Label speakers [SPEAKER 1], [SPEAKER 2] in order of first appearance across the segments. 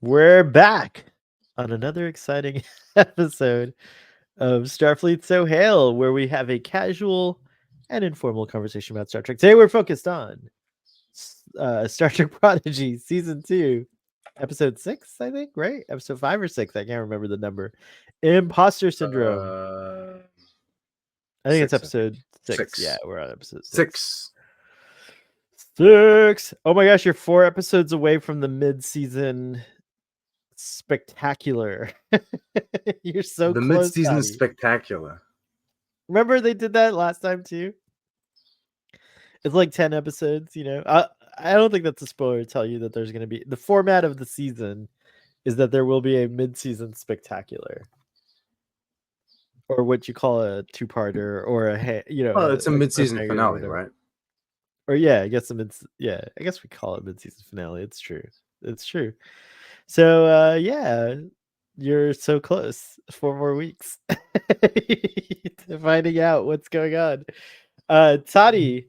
[SPEAKER 1] We're back on another exciting episode of Starfleet So Hail, where we have a casual and informal conversation about Star Trek. Today we're focused on Star Trek Prodigy Season 2, Episode 6, I think, right? Episode 5 or 6, I can't remember the number. Imposter Syndrome. I think it's episode 6. Yeah, we're on episode 6. 6. Oh my gosh, you're 4 episodes away from the mid-season spectacular. You're so
[SPEAKER 2] the
[SPEAKER 1] close.
[SPEAKER 2] mid-season
[SPEAKER 1] Toddy.
[SPEAKER 2] spectacular.
[SPEAKER 1] Remember they did that last time too? It's like 10 episodes, you know. I don't think that's a spoiler to tell you that there's going to be the format of the season is that there will be a mid-season spectacular, or what you call a two-parter, or
[SPEAKER 2] It's a mid-season finale, right?
[SPEAKER 1] Or I guess I guess we call it mid-season finale. It's true. So you're so close. 4 more weeks to finding out what's going on. Toddy,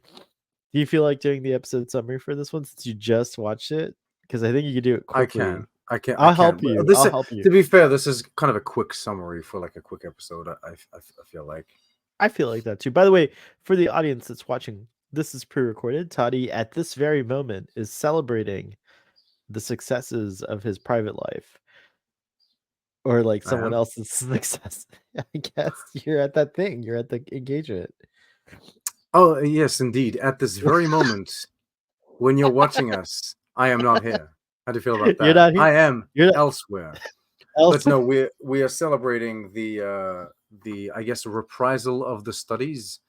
[SPEAKER 1] do you feel like doing the episode summary for this one since you just watched it? Because I think you can do it quickly.
[SPEAKER 2] I can.
[SPEAKER 1] I'll help you.
[SPEAKER 2] To be fair, this is kind of a quick summary for like a quick episode. I feel like.
[SPEAKER 1] I feel like that too. By the way, for the audience that's watching, this is pre-recorded. Toddy, at this very moment, is celebrating the successes of his private life. Or like someone else's success. I guess you're at that thing. You're at the engagement.
[SPEAKER 2] Oh, yes, indeed. At this very moment, when you're watching us, I am not here. How do you feel about that?
[SPEAKER 1] You're not here?
[SPEAKER 2] I am elsewhere. But no, we are celebrating the I guess reprisal of the studies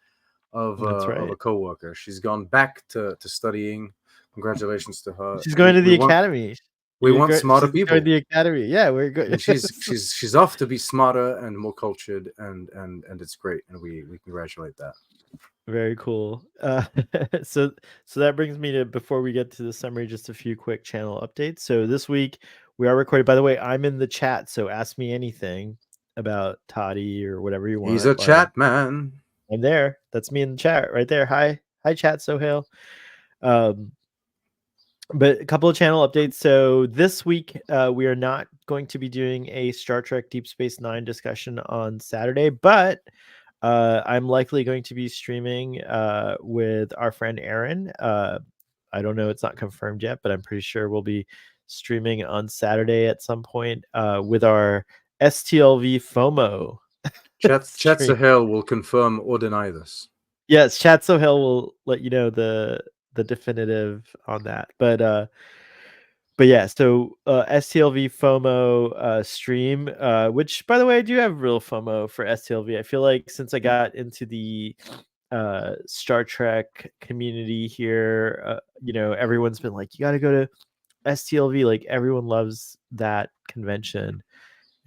[SPEAKER 2] of a coworker. She's gone back to studying. Congratulations to her.
[SPEAKER 1] She's going to the academy.
[SPEAKER 2] We want smarter people.
[SPEAKER 1] Going to the academy. Yeah, we're good.
[SPEAKER 2] And she's off to be smarter and more cultured, and it's great, and we congratulate that.
[SPEAKER 1] Very cool. So that brings me to, before we get to the summary, just a few quick channel updates. So this week we are recording. By the way, I'm in the chat, so ask me anything about Toddy or whatever you want.
[SPEAKER 2] He's a chat man.
[SPEAKER 1] I'm there. That's me in the chat right there. Hi chat. So hail. But a couple of channel updates. So this week, we are not going to be doing a Star Trek Deep Space Nine discussion on Saturday, but I'm likely going to be streaming with our friend Aaron. I don't know. It's not confirmed yet, but I'm pretty sure we'll be streaming on Saturday at some point with our STLV FOMO.
[SPEAKER 2] Chat Sahel will confirm or deny this.
[SPEAKER 1] Yes, Chat Sahel will let you know the definitive on that, but yeah, so STLV FOMO stream, which by the way, I do have real FOMO for STLV. I feel like since I got into the Star Trek community here, everyone's been like, you got to go to STLV. Like everyone loves that convention,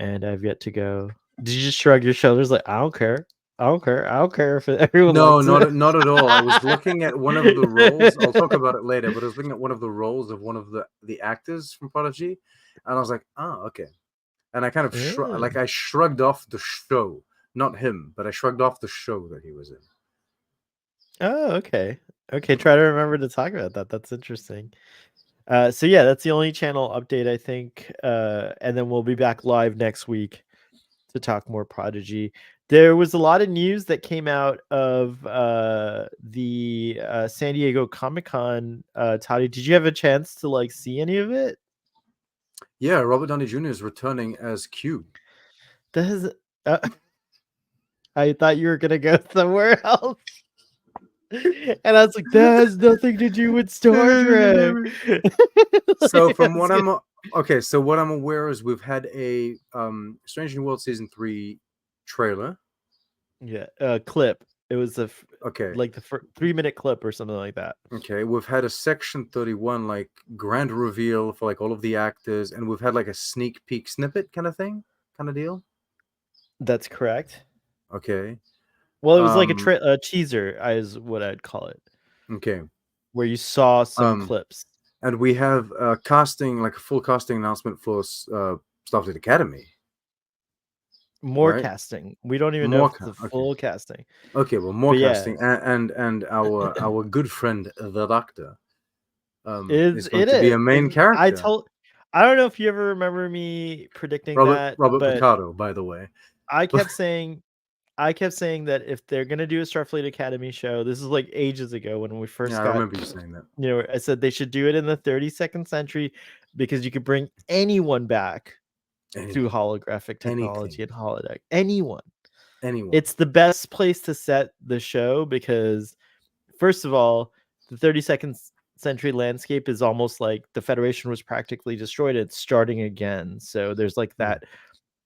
[SPEAKER 1] and I've yet to go. Did you just shrug your shoulders like, I don't care? I don't care if everyone.
[SPEAKER 2] No, not at all. I was looking at one of the roles. I'll talk about it later, but I was looking at one of the roles of one of the actors from Prodigy, and I was like, oh, okay. And I kind of I shrugged off the show, not him, but I shrugged off the show that he was in.
[SPEAKER 1] Oh, okay. Try to remember to talk about that. That's interesting. So yeah, that's the only channel update, I think. And then we'll be back live next week to talk more Prodigy. There was a lot of news that came out of the San Diego Comic-Con. Toddy, did you have a chance to see any of it?
[SPEAKER 2] Yeah, Robert Downey Jr. is returning as Q.
[SPEAKER 1] I thought you were gonna go somewhere else, and I was like, that has nothing to do with Star Trek.
[SPEAKER 2] So from what I'm aware is we've had a Strange New World Season 3 trailer.
[SPEAKER 1] Yeah, clip. It was the 3-minute clip or something like that.
[SPEAKER 2] Okay, we've had a Section 31 grand reveal for all of the actors, and we've had a sneak peek snippet kind of deal.
[SPEAKER 1] That's correct.
[SPEAKER 2] Okay.
[SPEAKER 1] Well, it was a teaser, is what I'd call it.
[SPEAKER 2] Okay.
[SPEAKER 1] Where you saw some clips.
[SPEAKER 2] And we have casting, a full casting announcement for Starfleet Academy.
[SPEAKER 1] More casting. We don't even know if it's a full casting.
[SPEAKER 2] Okay, well, more casting, and our good friend the Doctor is going to be a main character.
[SPEAKER 1] I don't know if you ever remember me predicting that,
[SPEAKER 2] Robert
[SPEAKER 1] but
[SPEAKER 2] Picardo, by the way.
[SPEAKER 1] I kept saying that if they're gonna do a Starfleet Academy show, this is like ages ago when we first
[SPEAKER 2] Yeah, I
[SPEAKER 1] got,
[SPEAKER 2] remember you saying that.
[SPEAKER 1] I said they should do it in the 32nd century because you could bring anyone back through
[SPEAKER 2] Anyone,
[SPEAKER 1] holographic
[SPEAKER 2] anything,
[SPEAKER 1] technology and holodeck. Anyone.
[SPEAKER 2] anyone.
[SPEAKER 1] It's the best place to set the show because, first of all, the 32nd century landscape is almost like the Federation was practically destroyed. It's starting again. So there's like that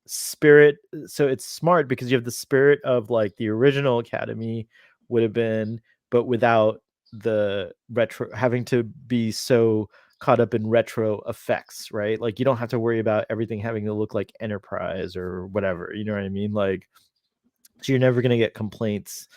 [SPEAKER 1] spirit. So it's smart because you have the spirit of like the original Academy would have been, but without the retro having to be so caught up in retro effects, right? Like you don't have to worry about everything having to look like Enterprise or whatever. You know what I mean? Like, so you're never gonna get complaints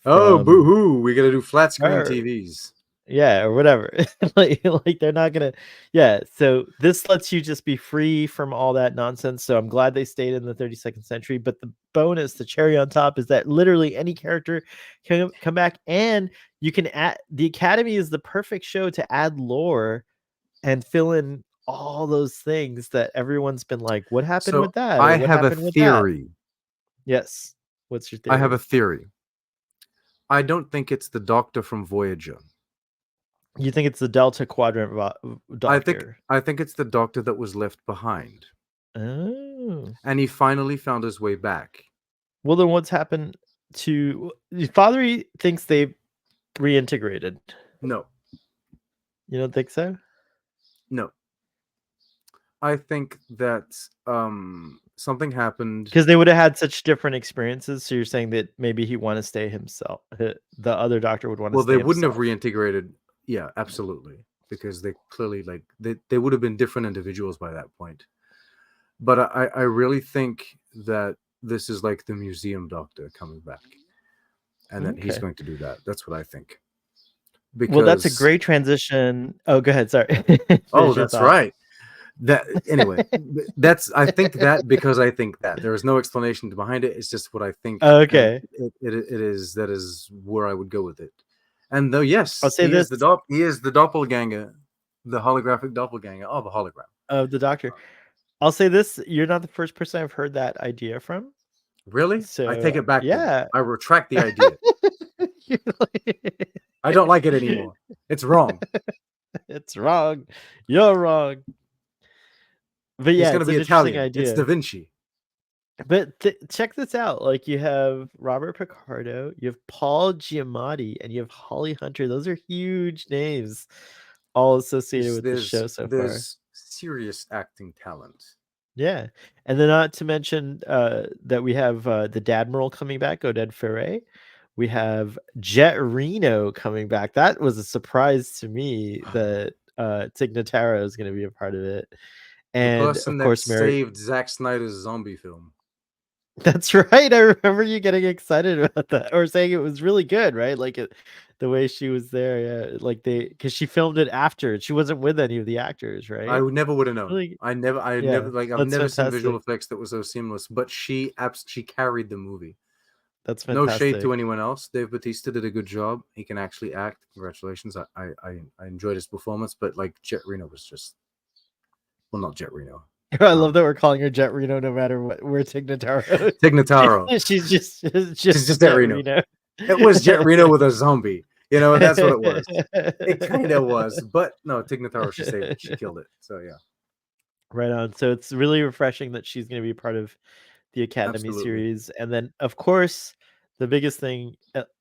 [SPEAKER 2] Oh,
[SPEAKER 1] from
[SPEAKER 2] boo-hoo, we gotta do flat screen
[SPEAKER 1] or
[SPEAKER 2] TVs.
[SPEAKER 1] yeah, or whatever. like they're not gonna, yeah. So this lets you just be free from all that nonsense. So I'm glad they stayed in the 32nd century. But the bonus, the cherry on top, is that literally any character can come back, and you can add. The Academy is the perfect show to add lore and fill in all those things that everyone's been like, what happened
[SPEAKER 2] So
[SPEAKER 1] with that,
[SPEAKER 2] I
[SPEAKER 1] or what
[SPEAKER 2] have a
[SPEAKER 1] happened with that?
[SPEAKER 2] theory.
[SPEAKER 1] Yes. What's your
[SPEAKER 2] I have a
[SPEAKER 1] theory?
[SPEAKER 2] theory. I don't think it's the Doctor from Voyager.
[SPEAKER 1] You think it's the Delta Quadrant Doctor?
[SPEAKER 2] I think it's the Doctor that was left behind,
[SPEAKER 1] Oh.
[SPEAKER 2] and he finally found his way back.
[SPEAKER 1] Well, then what's happened to Father thinks they reintegrated.
[SPEAKER 2] No,
[SPEAKER 1] You don't think so?
[SPEAKER 2] no. I think that something happened.
[SPEAKER 1] Because they would have had such different experiences. So you're saying that maybe he want to stay himself. The other Doctor would want to
[SPEAKER 2] Well,
[SPEAKER 1] stay
[SPEAKER 2] they wouldn't have
[SPEAKER 1] himself.
[SPEAKER 2] reintegrated. Yeah, absolutely, because they clearly like they would have been different individuals by that point. But I really think that this is like the museum Doctor coming back, and that he's
[SPEAKER 1] Okay.
[SPEAKER 2] going to do that. That's what I think.
[SPEAKER 1] Well, that's a
[SPEAKER 2] Because
[SPEAKER 1] great transition. Oh, go ahead. Sorry.
[SPEAKER 2] oh,
[SPEAKER 1] Finish your
[SPEAKER 2] that's
[SPEAKER 1] thought.
[SPEAKER 2] right. That anyway, that's I think that because I think that there is no explanation behind it. It's just what I think, and
[SPEAKER 1] Okay.
[SPEAKER 2] it is that is where I would go with it. And though yes,
[SPEAKER 1] I'll say this
[SPEAKER 2] he is the doppelganger, the holographic doppelganger of a hologram.
[SPEAKER 1] of the Doctor. I'll say this: you're not the first person I've heard that idea from.
[SPEAKER 2] Really? I take
[SPEAKER 1] So
[SPEAKER 2] it back then.
[SPEAKER 1] yeah.
[SPEAKER 2] I retract the idea. I don't like it anymore. It's wrong.
[SPEAKER 1] It's wrong. You're wrong. But
[SPEAKER 2] He's
[SPEAKER 1] yeah,
[SPEAKER 2] going to
[SPEAKER 1] it's
[SPEAKER 2] be
[SPEAKER 1] an interesting
[SPEAKER 2] Italian. It's Da
[SPEAKER 1] idea.
[SPEAKER 2] Vinci.
[SPEAKER 1] But check this out. Like you have Robert Picardo, you have Paul Giamatti, and you have Holly Hunter. Those are huge names, all associated with the show so far.
[SPEAKER 2] There's serious acting talent.
[SPEAKER 1] Yeah, and then not to mention that we have the Dadmiral coming back, Oded Ferre. We have Jet Reno coming back. That was a surprise to me that Tig Notaro is going to be a part of it,
[SPEAKER 2] The
[SPEAKER 1] and
[SPEAKER 2] person
[SPEAKER 1] of
[SPEAKER 2] that
[SPEAKER 1] course Mary.
[SPEAKER 2] saved Zack Snyder's zombie film.
[SPEAKER 1] That's right. I remember you getting excited about that, or saying it was really good, right? Like the way she was there, yeah. Like because she filmed it after. She wasn't with any of the actors,
[SPEAKER 2] I
[SPEAKER 1] right?
[SPEAKER 2] never would have known.
[SPEAKER 1] Really,
[SPEAKER 2] I
[SPEAKER 1] yeah.
[SPEAKER 2] never like I've
[SPEAKER 1] That's
[SPEAKER 2] never seen visual
[SPEAKER 1] fantastic.
[SPEAKER 2] effects that were so seamless. But she carried the movie.
[SPEAKER 1] That's
[SPEAKER 2] No shade to
[SPEAKER 1] fantastic.
[SPEAKER 2] anyone else. Dave Bautista did a good job. He can actually act. Congratulations. I enjoyed his performance. But like Jet Reno was just not Jet Reno.
[SPEAKER 1] I love that we're calling her Jet Reno no matter what. We're Tig Notaro.
[SPEAKER 2] Tig Notaro.
[SPEAKER 1] She's just
[SPEAKER 2] Jet Reno.
[SPEAKER 1] Reno.
[SPEAKER 2] It was Jet Reno with a zombie. You know, that's what it was. It kind of was, but no, Tig Notaro, she saved it. She killed it. So yeah.
[SPEAKER 1] Right on. So it's really refreshing that she's going to be part of the Academy
[SPEAKER 2] Absolutely.
[SPEAKER 1] series. And then, of course, the biggest thing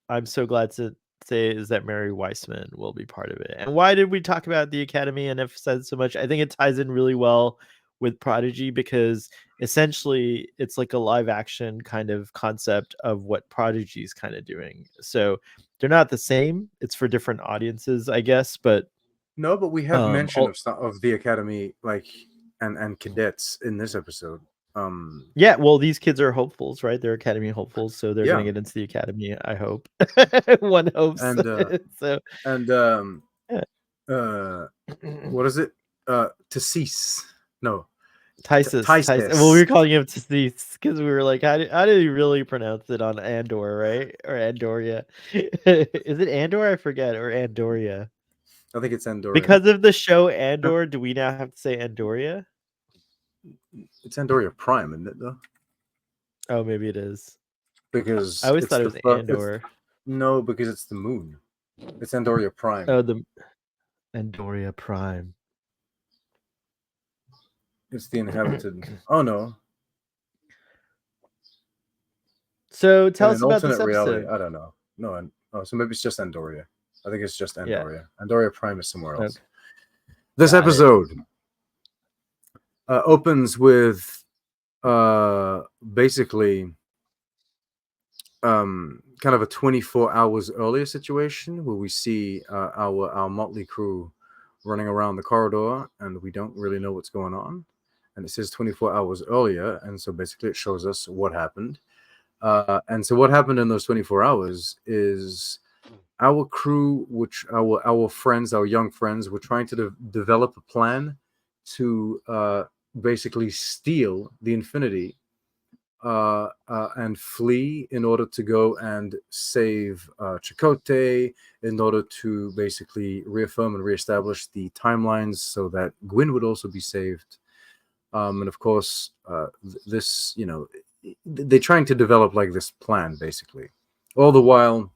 [SPEAKER 1] I'm so glad to say is that Mary Weissman will be part of it. And why did we talk about the Academy and emphasize so much? I think it ties in really well with Prodigy because essentially it's like a live action kind of concept of what Prodigy is kind of doing. So they're not the same. It's for different audiences, I guess. But
[SPEAKER 2] no, but we have mention of the Academy, like and cadets in this episode.
[SPEAKER 1] Yeah, well, these kids are hopefuls, right? They're Academy hopefuls, so they're gonna get into the Academy, I hope. One hopes.
[SPEAKER 2] And
[SPEAKER 1] So
[SPEAKER 2] and
[SPEAKER 1] yeah.
[SPEAKER 2] what is it? Tysis. No.
[SPEAKER 1] Tysis. Well, we were calling him Tysis because we were like, how do you really pronounce it on Andor, right? Or Andoria. Is it Andor? I forget, or Andoria.
[SPEAKER 2] I think it's Andoria.
[SPEAKER 1] Because of the show Andor, do we now have to say Andoria?
[SPEAKER 2] It's Andoria Prime, isn't it, though?
[SPEAKER 1] Oh, maybe it is.
[SPEAKER 2] Because
[SPEAKER 1] I always
[SPEAKER 2] it's
[SPEAKER 1] thought it
[SPEAKER 2] the
[SPEAKER 1] was Andor.
[SPEAKER 2] no, because it's the moon. It's Andoria Prime.
[SPEAKER 1] Oh, the Andoria Prime.
[SPEAKER 2] It's the inhabited. Oh no.
[SPEAKER 1] So tell
[SPEAKER 2] In
[SPEAKER 1] us
[SPEAKER 2] an
[SPEAKER 1] about this
[SPEAKER 2] alternate reality,
[SPEAKER 1] episode.
[SPEAKER 2] I don't know. No, so maybe it's just Andoria. I think it's just
[SPEAKER 1] Yeah.
[SPEAKER 2] Andoria. Andoria Prime is somewhere else.
[SPEAKER 1] Okay.
[SPEAKER 2] This
[SPEAKER 1] Got it.
[SPEAKER 2] episode opens with basically kind of a 24 hours earlier situation where we see our motley crew running around the corridor, and we don't really know what's going on. And it says 24 hours earlier, and so basically it shows us what happened. And so what happened in those 24 hours is our crew, which our friends, our young friends, were trying to develop a plan to basically steal the Infinity and flee in order to go and save Chakotay, in order to basically reaffirm and reestablish the timelines so that Gwyn would also be saved. And of course, this, they're trying to develop like this plan, basically. All the while,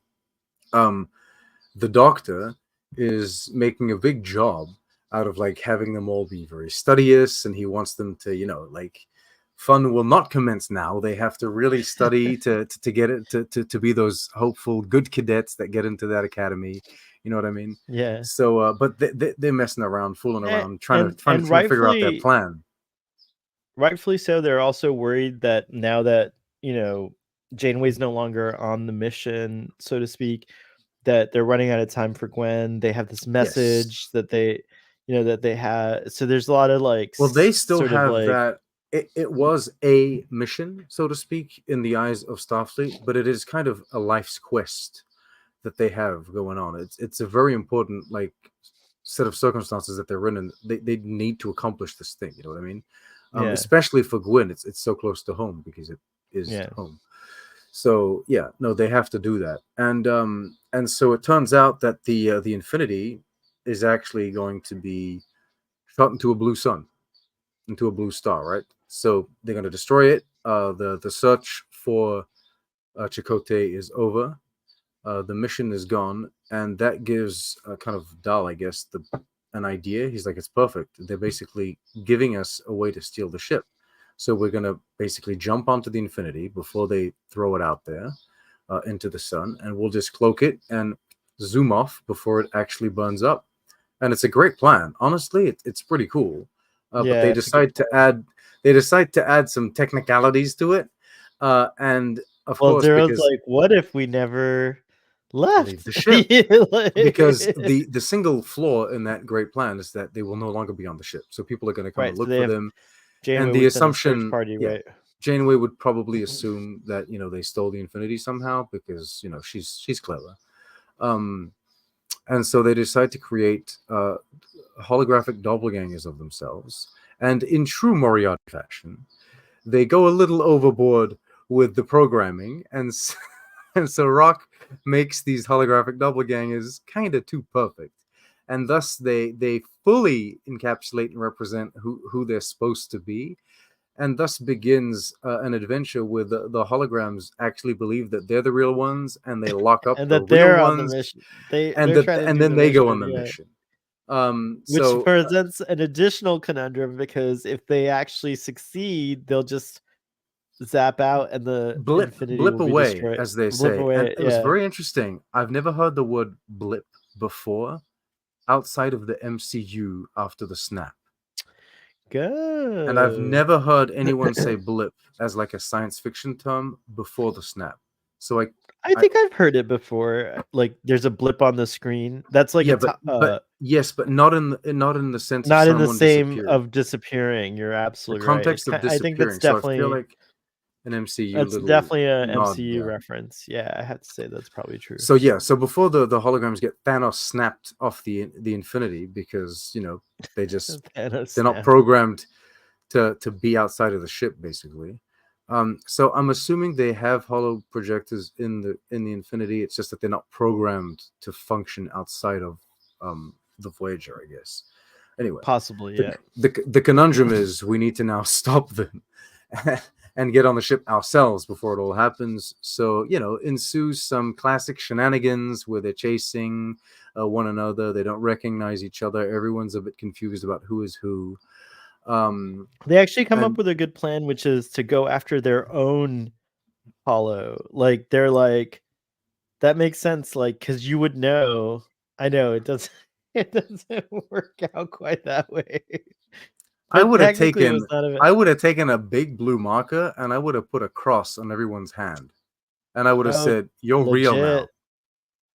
[SPEAKER 2] the Doctor is making a big job out of like having them all be very studious, and he wants them to, like, fun will not commence now. They have to really study to get it to be those hopeful good cadets that get into that academy. You know what I mean?
[SPEAKER 1] Yeah.
[SPEAKER 2] So, but they're messing around, fooling around, trying to figure out their plan.
[SPEAKER 1] Rightfully so. They're also worried that now that Janeway's no longer on the mission, so to speak, that they're running out of time for Gwen. They have this message that they had. So there's a lot of like.
[SPEAKER 2] Well, they still
[SPEAKER 1] sort
[SPEAKER 2] have
[SPEAKER 1] of like,
[SPEAKER 2] that. It was a mission, so to speak, in the eyes of Starfleet, but it is kind of a life's quest that they have going on. It's a very important like set of circumstances that they're in, and they need to accomplish this thing. You know what I mean? Especially for Gwyn, it's so close to home because it is home. So yeah, no, they have to do that, and so it turns out that the Infinity is actually going to be shot into a blue sun, into a blue star, right? So they're going to destroy it. The search for Chakotay is over. The mission is gone, and that gives kind of Dal, I guess, an idea. He's like, it's perfect. They're basically giving us a way to steal the ship. So we're going to basically jump onto the Infinity before they throw it out there into the sun, and we'll just cloak it and zoom off before it actually burns up. And it's a great plan. Honestly, it's pretty cool. But they decide to add some technicalities to it, and of course,
[SPEAKER 1] Zero's like, what if we never left
[SPEAKER 2] leave the ship? Because the single flaw in that great plan is that they will no longer be on the ship, so people are going to come and look for them.
[SPEAKER 1] Janeway
[SPEAKER 2] and the assumption,
[SPEAKER 1] party, right?
[SPEAKER 2] Janeway would probably assume that they stole the Infinity somehow because she's clever. And so they decide to create holographic doppelgangers of themselves. And in true Moriarty fashion, they go a little overboard with the programming. And so Rock makes these holographic doppelgangers kind of too perfect. And thus they fully encapsulate and represent who they're supposed to be. And thus begins an adventure where the holograms actually believe that they're the real ones, and they lock up
[SPEAKER 1] and
[SPEAKER 2] the
[SPEAKER 1] that they're
[SPEAKER 2] real
[SPEAKER 1] on
[SPEAKER 2] ones,
[SPEAKER 1] the mission.
[SPEAKER 2] and then they go on the mission.
[SPEAKER 1] Which presents an additional conundrum, because if they actually succeed, they'll just zap out and the Infinity
[SPEAKER 2] blip
[SPEAKER 1] will be
[SPEAKER 2] away,
[SPEAKER 1] destroyed.
[SPEAKER 2] as they say. And it was very interesting. I've never heard the word blip before outside of the MCU after the snap.
[SPEAKER 1] Good.
[SPEAKER 2] And I've never heard anyone say blip as like a science fiction term before the snap. So
[SPEAKER 1] I think I've heard it before. Like, there's a blip on the screen. That's like
[SPEAKER 2] but not in the sense
[SPEAKER 1] not
[SPEAKER 2] of
[SPEAKER 1] in the same
[SPEAKER 2] disappearing.
[SPEAKER 1] of disappearing. You're absolutely
[SPEAKER 2] the context
[SPEAKER 1] right.
[SPEAKER 2] of disappearing.
[SPEAKER 1] I think that's definitely,
[SPEAKER 2] so I feel like an MCU.
[SPEAKER 1] That's definitely an
[SPEAKER 2] nod,
[SPEAKER 1] MCU reference. Yeah, I have to say that's probably true.
[SPEAKER 2] So yeah, so before the holograms get Thanos snapped off the Infinity, because they just they're not programmed to be outside of the ship, basically. So I'm assuming they have holo projectors in the Infinity. It's just that they're not programmed to function outside of the Voyager, I guess. Anyway,
[SPEAKER 1] Possibly, yeah.
[SPEAKER 2] the conundrum is we need to now stop them and get on the ship ourselves before it all happens. So, ensues some classic shenanigans where they're chasing one another. They don't recognize each other. Everyone's a bit confused about who is who.
[SPEAKER 1] They actually come up with a good plan, which is to go after their own holo. Like, they're like, that makes sense, like, because you would know. I know it doesn't work out quite that way.
[SPEAKER 2] I
[SPEAKER 1] But
[SPEAKER 2] would have
[SPEAKER 1] technically it
[SPEAKER 2] taken
[SPEAKER 1] was not a
[SPEAKER 2] I would have taken a big blue marker and I would have put a cross on everyone's hand. And I would have said, "You're real now."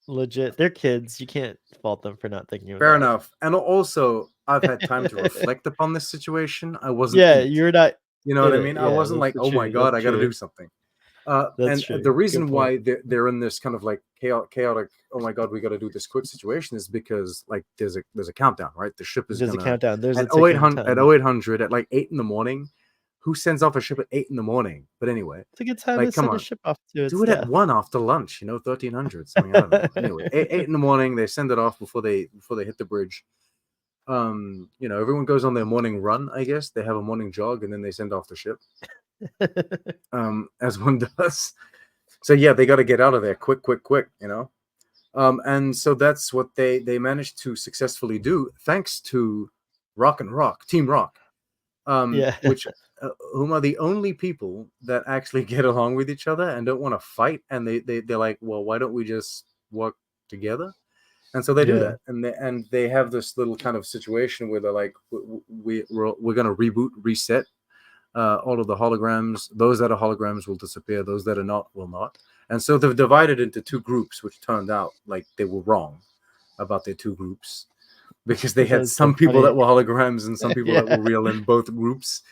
[SPEAKER 1] Legit. They're kids. You can't fault them for not thinking of
[SPEAKER 2] Fair
[SPEAKER 1] that.
[SPEAKER 2] enough. And also, I've had time to reflect upon this situation. I wasn't
[SPEAKER 1] Yeah,
[SPEAKER 2] in it.
[SPEAKER 1] you're not.
[SPEAKER 2] You know what I mean?
[SPEAKER 1] Yeah,
[SPEAKER 2] I wasn't like,
[SPEAKER 1] that's
[SPEAKER 2] "Oh my
[SPEAKER 1] true.
[SPEAKER 2] god,
[SPEAKER 1] That's
[SPEAKER 2] I got to
[SPEAKER 1] true.
[SPEAKER 2] do something."
[SPEAKER 1] That's
[SPEAKER 2] And
[SPEAKER 1] true.
[SPEAKER 2] the reason
[SPEAKER 1] Good
[SPEAKER 2] why
[SPEAKER 1] point.
[SPEAKER 2] they're in this kind of like chaotic, "Oh my god, we got to do this quick" situation is because like there's a countdown, right? The ship is
[SPEAKER 1] There's a
[SPEAKER 2] gonna
[SPEAKER 1] countdown. There's a
[SPEAKER 2] at
[SPEAKER 1] ticking
[SPEAKER 2] 0800
[SPEAKER 1] time.
[SPEAKER 2] at 0800 at like 8 in the morning. Who sends off a ship at 8 in the morning? But anyway,
[SPEAKER 1] It's a good time
[SPEAKER 2] like,
[SPEAKER 1] to
[SPEAKER 2] come
[SPEAKER 1] send a
[SPEAKER 2] on.
[SPEAKER 1] ship off to its
[SPEAKER 2] Do it at
[SPEAKER 1] death.
[SPEAKER 2] 1 after lunch, 1300 something. I don't know. Anyway, 8 in the morning, they send it off before they hit the bridge. Everyone goes on their morning run, I guess. They have a morning jog and then they send off the ship. As one does. So yeah, they got to get out of there quick, and so that's what they managed to successfully do, thanks to Team Rock,
[SPEAKER 1] Yeah.
[SPEAKER 2] which whom are the only people that actually get along with each other and don't want to fight, and they're like, well, why don't we just work together? And so they do that, and they have this little kind of situation where they're like, we're going to reboot, reset all of the holograms. Those that are holograms will disappear. Those that are not will not. And so they've divided into two groups, which turned out like they were wrong about their two groups, because they had some people that were holograms and some people that were real in both groups,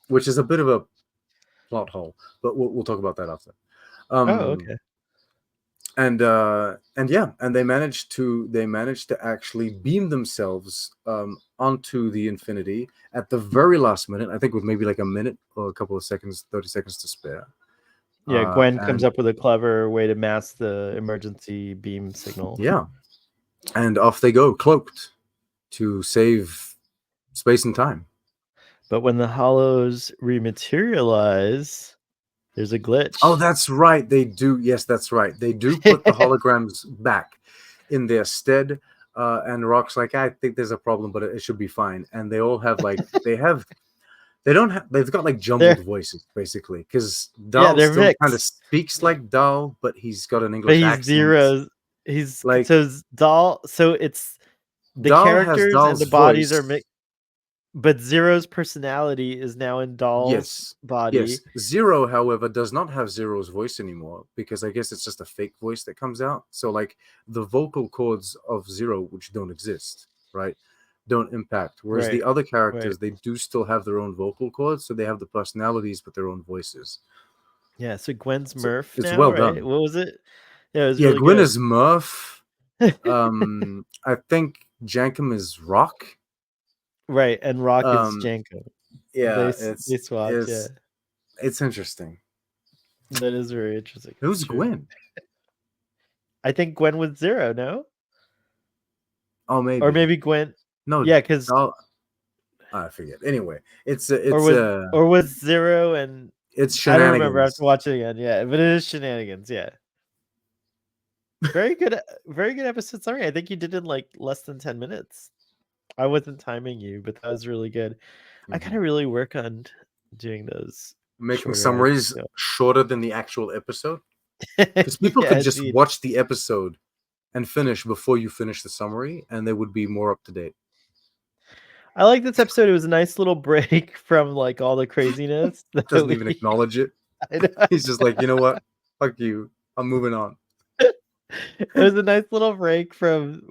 [SPEAKER 2] which is a bit of a plot hole. But we'll talk about that after.
[SPEAKER 1] Okay.
[SPEAKER 2] And they managed to actually beam themselves onto the Infinity at the very last minute, I think with maybe like a minute or a couple of seconds, 30 seconds to spare.
[SPEAKER 1] Yeah, Gwyn comes up with a clever way to mask the emergency beam signal.
[SPEAKER 2] Yeah, and off they go, cloaked, to save space and time.
[SPEAKER 1] But when the hollows rematerialize, there's a glitch.
[SPEAKER 2] Oh, that's right. They do. Yes, that's right. They do put the holograms back in their stead. And Rock's like, I think there's a problem, but it should be fine. And they all have like they've got like jumbled voices basically, because Dahl still kind of speaks like Dahl, but he's got an English accent.
[SPEAKER 1] Zero. He's like, so Dahl. So it's the
[SPEAKER 2] Dahl
[SPEAKER 1] characters and the bodies are mixed. But Zero's personality is now in Dahl's body.
[SPEAKER 2] Yes. Zero, however, does not have Zero's voice anymore, because I guess it's just a fake voice that comes out. So like the vocal cords of Zero, which don't exist, right, don't impact. Whereas the other characters, they do still have their own vocal cords, so they have the personalities but their own voices.
[SPEAKER 1] Yeah, so Gwyn's Murph
[SPEAKER 2] it's
[SPEAKER 1] now,
[SPEAKER 2] well
[SPEAKER 1] right?
[SPEAKER 2] done.
[SPEAKER 1] What was it? Yeah, it was really
[SPEAKER 2] Gwyn
[SPEAKER 1] good.
[SPEAKER 2] is Murph. I think Jankum is Rock.
[SPEAKER 1] Right, and Rock is Janko.
[SPEAKER 2] Yeah,
[SPEAKER 1] they swapped.
[SPEAKER 2] It's interesting.
[SPEAKER 1] That is very interesting.
[SPEAKER 2] Who's Gwyn?
[SPEAKER 1] I think Gwyn was Zero. No.
[SPEAKER 2] Oh, maybe.
[SPEAKER 1] Or maybe Gwyn.
[SPEAKER 2] No.
[SPEAKER 1] Yeah, because
[SPEAKER 2] I forget. Anyway,
[SPEAKER 1] or was Zero and
[SPEAKER 2] it's Shenanigans.
[SPEAKER 1] I don't remember. I have to watch it again. Yeah, but it is Shenanigans. Yeah. Very good episode summary. I think you did in like less than 10 minutes. I wasn't timing you, but that was really good. I kind of really work on doing those.
[SPEAKER 2] Making summaries shorter than the actual episode. Because people could just watch the episode and finish before you finish the summary, and they would be more up to date.
[SPEAKER 1] I like this episode. It was a nice little break from like all the craziness.
[SPEAKER 2] Doesn't even acknowledge it.
[SPEAKER 1] I know.
[SPEAKER 2] He's just like, you know what? Fuck you. I'm moving on.
[SPEAKER 1] It was a nice little break from.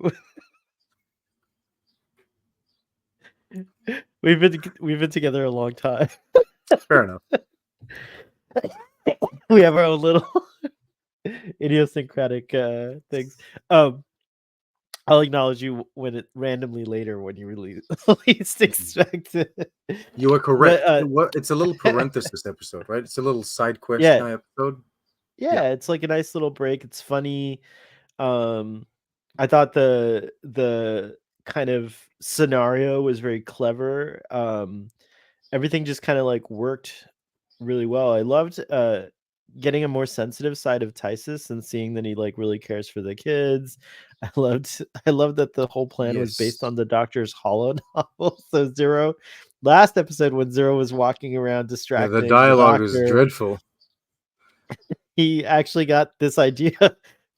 [SPEAKER 1] We've been together a long time.
[SPEAKER 2] Fair enough.
[SPEAKER 1] We have our own little idiosyncratic things. I'll acknowledge you when it randomly later when you least expect it.
[SPEAKER 2] You are correct. But, it's a little parenthesis episode, right? It's a little side quest kind of episode.
[SPEAKER 1] Yeah, it's like a nice little break. It's funny. I thought the kind of scenario was very clever. Everything just kind of like worked really well. I loved getting a more sensitive side of Tysus and seeing that he like really cares for the kids. I loved that the whole plan was based
[SPEAKER 2] Yes.
[SPEAKER 1] on the Doctor's holo novel. So Zero, last episode when Zero was walking around
[SPEAKER 2] Yeah, the
[SPEAKER 1] distracting the
[SPEAKER 2] dialogue is
[SPEAKER 1] Doctor,
[SPEAKER 2] dreadful.
[SPEAKER 1] he actually got this idea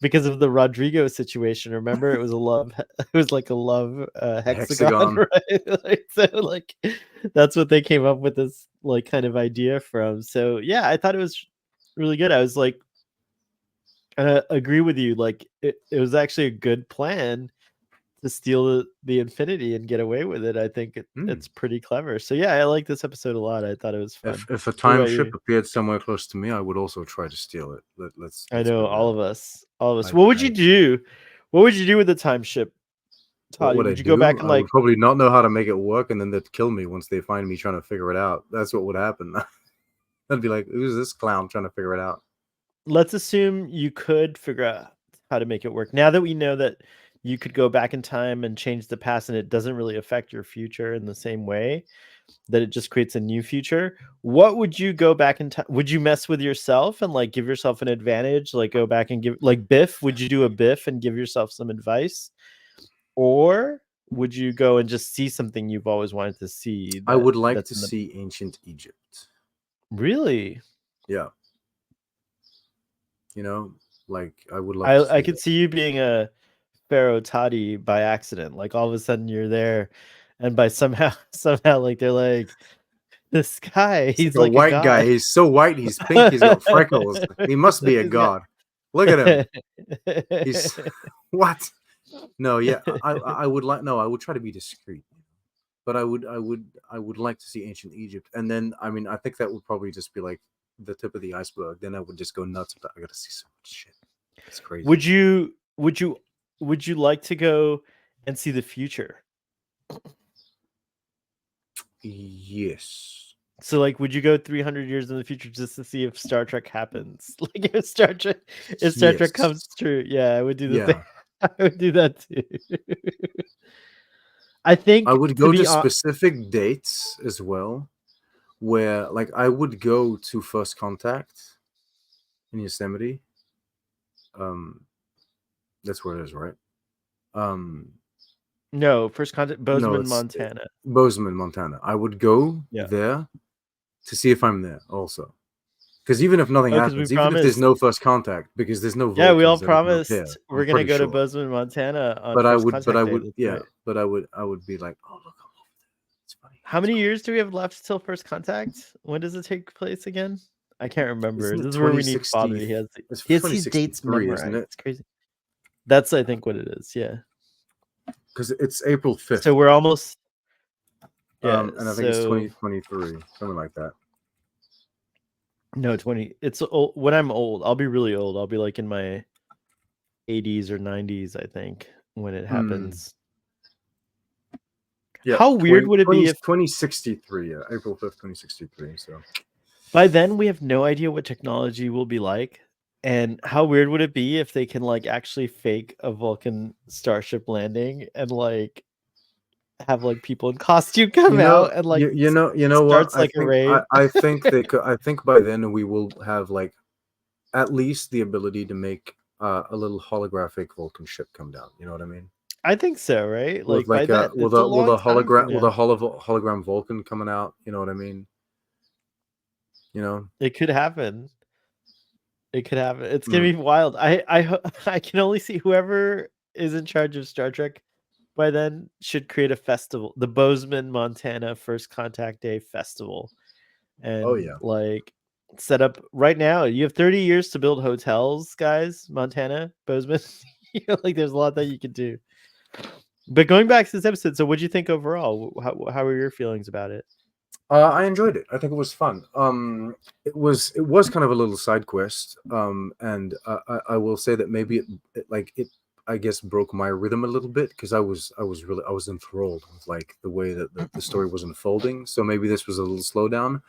[SPEAKER 1] because of the Rodrigo situation. Remember, it was a love, it was like a love hexagon,
[SPEAKER 2] Hexagon.
[SPEAKER 1] right? Like, so, like, that's what they came up with this like kind of idea from. So yeah, I thought it was really good. I was like, I agree with you. Like, it was actually a good plan to steal the Infinity and get away with it. I think it's pretty clever. So yeah, I like this episode a lot. I thought it was fun.
[SPEAKER 2] If a
[SPEAKER 1] What
[SPEAKER 2] time
[SPEAKER 1] about
[SPEAKER 2] ship
[SPEAKER 1] you?
[SPEAKER 2] appeared somewhere close to me, I would also try to steal it. Let's
[SPEAKER 1] I
[SPEAKER 2] put
[SPEAKER 1] know
[SPEAKER 2] it that
[SPEAKER 1] all of
[SPEAKER 2] way.
[SPEAKER 1] us, all of us.
[SPEAKER 2] I,
[SPEAKER 1] What would
[SPEAKER 2] I
[SPEAKER 1] you do? What would you do with the time ship,
[SPEAKER 2] what
[SPEAKER 1] Toddy?
[SPEAKER 2] would I
[SPEAKER 1] Would you go
[SPEAKER 2] do?
[SPEAKER 1] back and
[SPEAKER 2] I would
[SPEAKER 1] like,
[SPEAKER 2] probably not know how to make it work, and then they'd kill me once they find me trying to figure it out. That's what would happen. I'd be like, "Who's this clown trying to figure it out?"
[SPEAKER 1] let's assume you could figure out how to make it work. Now that we know that you could go back in time and change the past and it doesn't really affect your future in the same way, that it just creates a new future, what would you go back in time? Would you mess with yourself and like give yourself an advantage? Like go back and give like Biff, would you do a Biff and give yourself some advice? Or would you go and just see something you've always wanted to see
[SPEAKER 2] I would like
[SPEAKER 1] that's
[SPEAKER 2] to
[SPEAKER 1] in the
[SPEAKER 2] see ancient Egypt.
[SPEAKER 1] really?
[SPEAKER 2] Yeah, you know, like I would love to
[SPEAKER 1] I
[SPEAKER 2] see
[SPEAKER 1] could
[SPEAKER 2] that.
[SPEAKER 1] see you being a Pharaoh Toddy by accident. Like all of a sudden you're there and by somehow like they're like this guy,
[SPEAKER 2] It's like
[SPEAKER 1] he's
[SPEAKER 2] a
[SPEAKER 1] like a
[SPEAKER 2] white guy.
[SPEAKER 1] god.
[SPEAKER 2] He's so white. He's pink. He's got freckles. He must be a
[SPEAKER 1] He's got
[SPEAKER 2] god. Look at him. He's what? No, yeah, I would like no, I would try to be discreet, but I would like to see ancient Egypt, and then I mean I think that would probably just be like the tip of the iceberg. Then I would just go nuts. But I gotta see so much shit. It's crazy.
[SPEAKER 1] Would you like to go and see the future?
[SPEAKER 2] Yes.
[SPEAKER 1] So like would you go 300 years in the future just to see if Star Trek happens? Like if Star Trek
[SPEAKER 2] Yes.
[SPEAKER 1] comes true. Yeah, I would do the thing.
[SPEAKER 2] Yeah.
[SPEAKER 1] I would do that too. I
[SPEAKER 2] I
[SPEAKER 1] think
[SPEAKER 2] would
[SPEAKER 1] to
[SPEAKER 2] go
[SPEAKER 1] be
[SPEAKER 2] to
[SPEAKER 1] on
[SPEAKER 2] specific dates as well, where like I would go to First Contact in Yosemite. Um, that's where it is, right? Um,
[SPEAKER 1] no, first contact
[SPEAKER 2] no,
[SPEAKER 1] Bozeman,
[SPEAKER 2] it's
[SPEAKER 1] Montana.
[SPEAKER 2] Bozeman, Montana. I would go
[SPEAKER 1] Yeah.
[SPEAKER 2] there to see if I'm there also. Because even if nothing
[SPEAKER 1] Oh, because we
[SPEAKER 2] happens, even if there's
[SPEAKER 1] promised.
[SPEAKER 2] no First Contact, because there's no
[SPEAKER 1] Yeah, we all
[SPEAKER 2] Vulcans that even appear,
[SPEAKER 1] promised
[SPEAKER 2] I'm
[SPEAKER 1] we're gonna
[SPEAKER 2] pretty
[SPEAKER 1] go to
[SPEAKER 2] sure.
[SPEAKER 1] Bozeman, Montana on
[SPEAKER 2] But I
[SPEAKER 1] first
[SPEAKER 2] would, but
[SPEAKER 1] contact
[SPEAKER 2] I
[SPEAKER 1] day.
[SPEAKER 2] would,
[SPEAKER 1] That's
[SPEAKER 2] yeah,
[SPEAKER 1] right.
[SPEAKER 2] but I would be like, oh look, I'm over there. It's funny.
[SPEAKER 1] How
[SPEAKER 2] It's
[SPEAKER 1] many
[SPEAKER 2] cool.
[SPEAKER 1] years do we have left till first contact? When does it take place again? I can't remember.
[SPEAKER 2] Isn't
[SPEAKER 1] This
[SPEAKER 2] it
[SPEAKER 1] is where we need father.
[SPEAKER 2] 2060?
[SPEAKER 1] He has
[SPEAKER 2] It's
[SPEAKER 1] he has these dates
[SPEAKER 2] 2063, isn't
[SPEAKER 1] memorized.
[SPEAKER 2] it?
[SPEAKER 1] It's crazy. That's I think what it is. Yeah.
[SPEAKER 2] Because it's April
[SPEAKER 1] So
[SPEAKER 2] 5th.
[SPEAKER 1] we're almost yeah.
[SPEAKER 2] And I think it's
[SPEAKER 1] So
[SPEAKER 2] 2023, something like that.
[SPEAKER 1] no 20. It's when I'm old. I'll be really old. I'll be like in my 80s or 90s. I think when it happens.
[SPEAKER 2] Yeah,
[SPEAKER 1] How weird would it be if
[SPEAKER 2] 2063? Yeah, April 5th, 2063. So
[SPEAKER 1] by then we have no idea what technology will be like? And how weird would it be if they can like actually fake a Vulcan starship landing and like have like people in costume come out and like
[SPEAKER 2] you know what?
[SPEAKER 1] starts like a rave?
[SPEAKER 2] I think they could. I think by then we will have like at least the ability to make a little holographic Vulcan ship come down. You know what I mean?
[SPEAKER 1] I think so, right?
[SPEAKER 2] With
[SPEAKER 1] Like by
[SPEAKER 2] like a
[SPEAKER 1] that, it's a long time from now.
[SPEAKER 2] hologram Vulcan coming out. You know what I mean? You know?
[SPEAKER 1] It could happen. It could happen. It's gonna
[SPEAKER 2] Mm.
[SPEAKER 1] be wild. I can only see whoever is in charge of Star Trek by then should create a festival, the Bozeman, Montana First Contact Day Festival,
[SPEAKER 2] Oh
[SPEAKER 1] and
[SPEAKER 2] yeah.
[SPEAKER 1] like set up right now. You have 30 years to build hotels, guys. Montana, Bozeman. Like there's a lot that you could do. But going back to this episode, so what do you think overall? How are your feelings about it?
[SPEAKER 2] I enjoyed it. I think it was fun. It was kind of a little side quest. And I will say that maybe it I guess broke my rhythm a little bit because I was enthralled with like the way that the story was unfolding. So maybe this was a little slowdown.